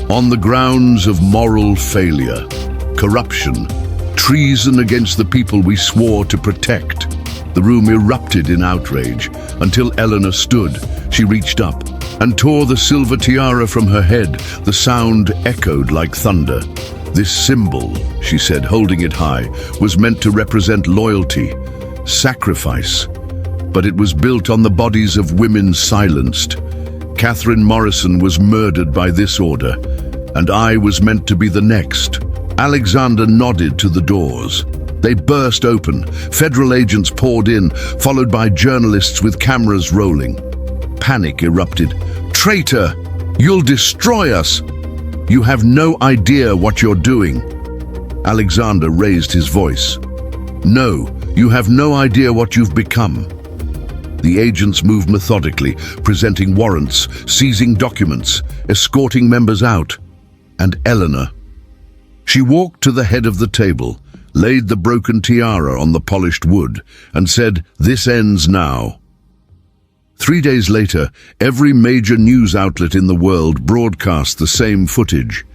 [SPEAKER 1] On the grounds of moral failure, corruption, treason against the people we swore to protect. The room erupted in outrage until Eleanor stood. She reached up and tore the silver tiara from her head. The sound echoed like thunder. This symbol, she said, holding it high, was meant to represent loyalty, sacrifice. But it was built on the bodies of women silenced. Catherine Morrison was murdered by this order, and I was meant to be the next. Alexander nodded to the doors. They burst open. Federal agents poured in, followed by journalists with cameras rolling. Panic erupted. Traitor! You'll destroy us! You have no idea what you're doing. Alexander raised his voice. No, you have no idea what you've become. The agents moved methodically, presenting warrants, seizing documents, escorting members out. And Eleanor. She walked to the head of the table, laid the broken tiara on the polished wood, and said, "This ends now." 3 days later, every major news outlet in the world broadcast the same footage.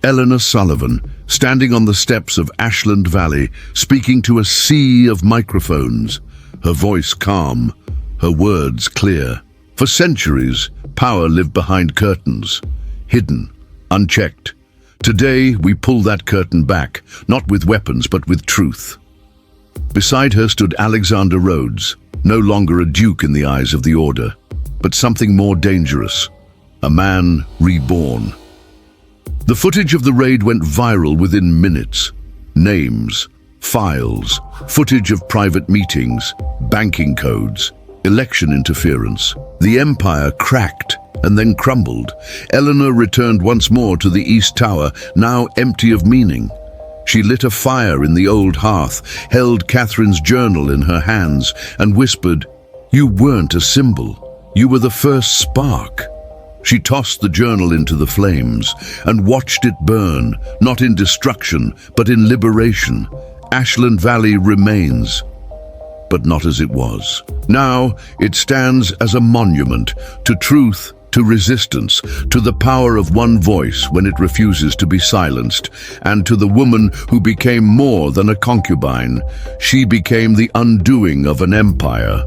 [SPEAKER 1] Eleanor Sullivan, standing on the steps of Ashland Valley, speaking to a sea of microphones, her voice calm, her words clear. For centuries, power lived behind curtains, hidden, unchecked. Today, we pull that curtain back, not with weapons, but with truth. Beside her stood Alexander Rhodes, no longer a duke in the eyes of the order, but something more dangerous, a man reborn. The footage of the raid went viral within minutes. Names, files, footage of private meetings, banking codes, election interference. The empire cracked and then crumbled. Eleanor returned once more to the East Tower, now empty of meaning. She lit a fire in the old hearth, held Catherine's journal in her hands, and whispered, "You weren't a symbol. You were the first spark." She tossed the journal into the flames and watched it burn, not in destruction, but in liberation. Ashland Valley remains, but not as it was. Now it stands as a monument to truth, to resistance, to the power of one voice when it refuses to be silenced, and to the woman who became more than a concubine. She became the undoing of an empire.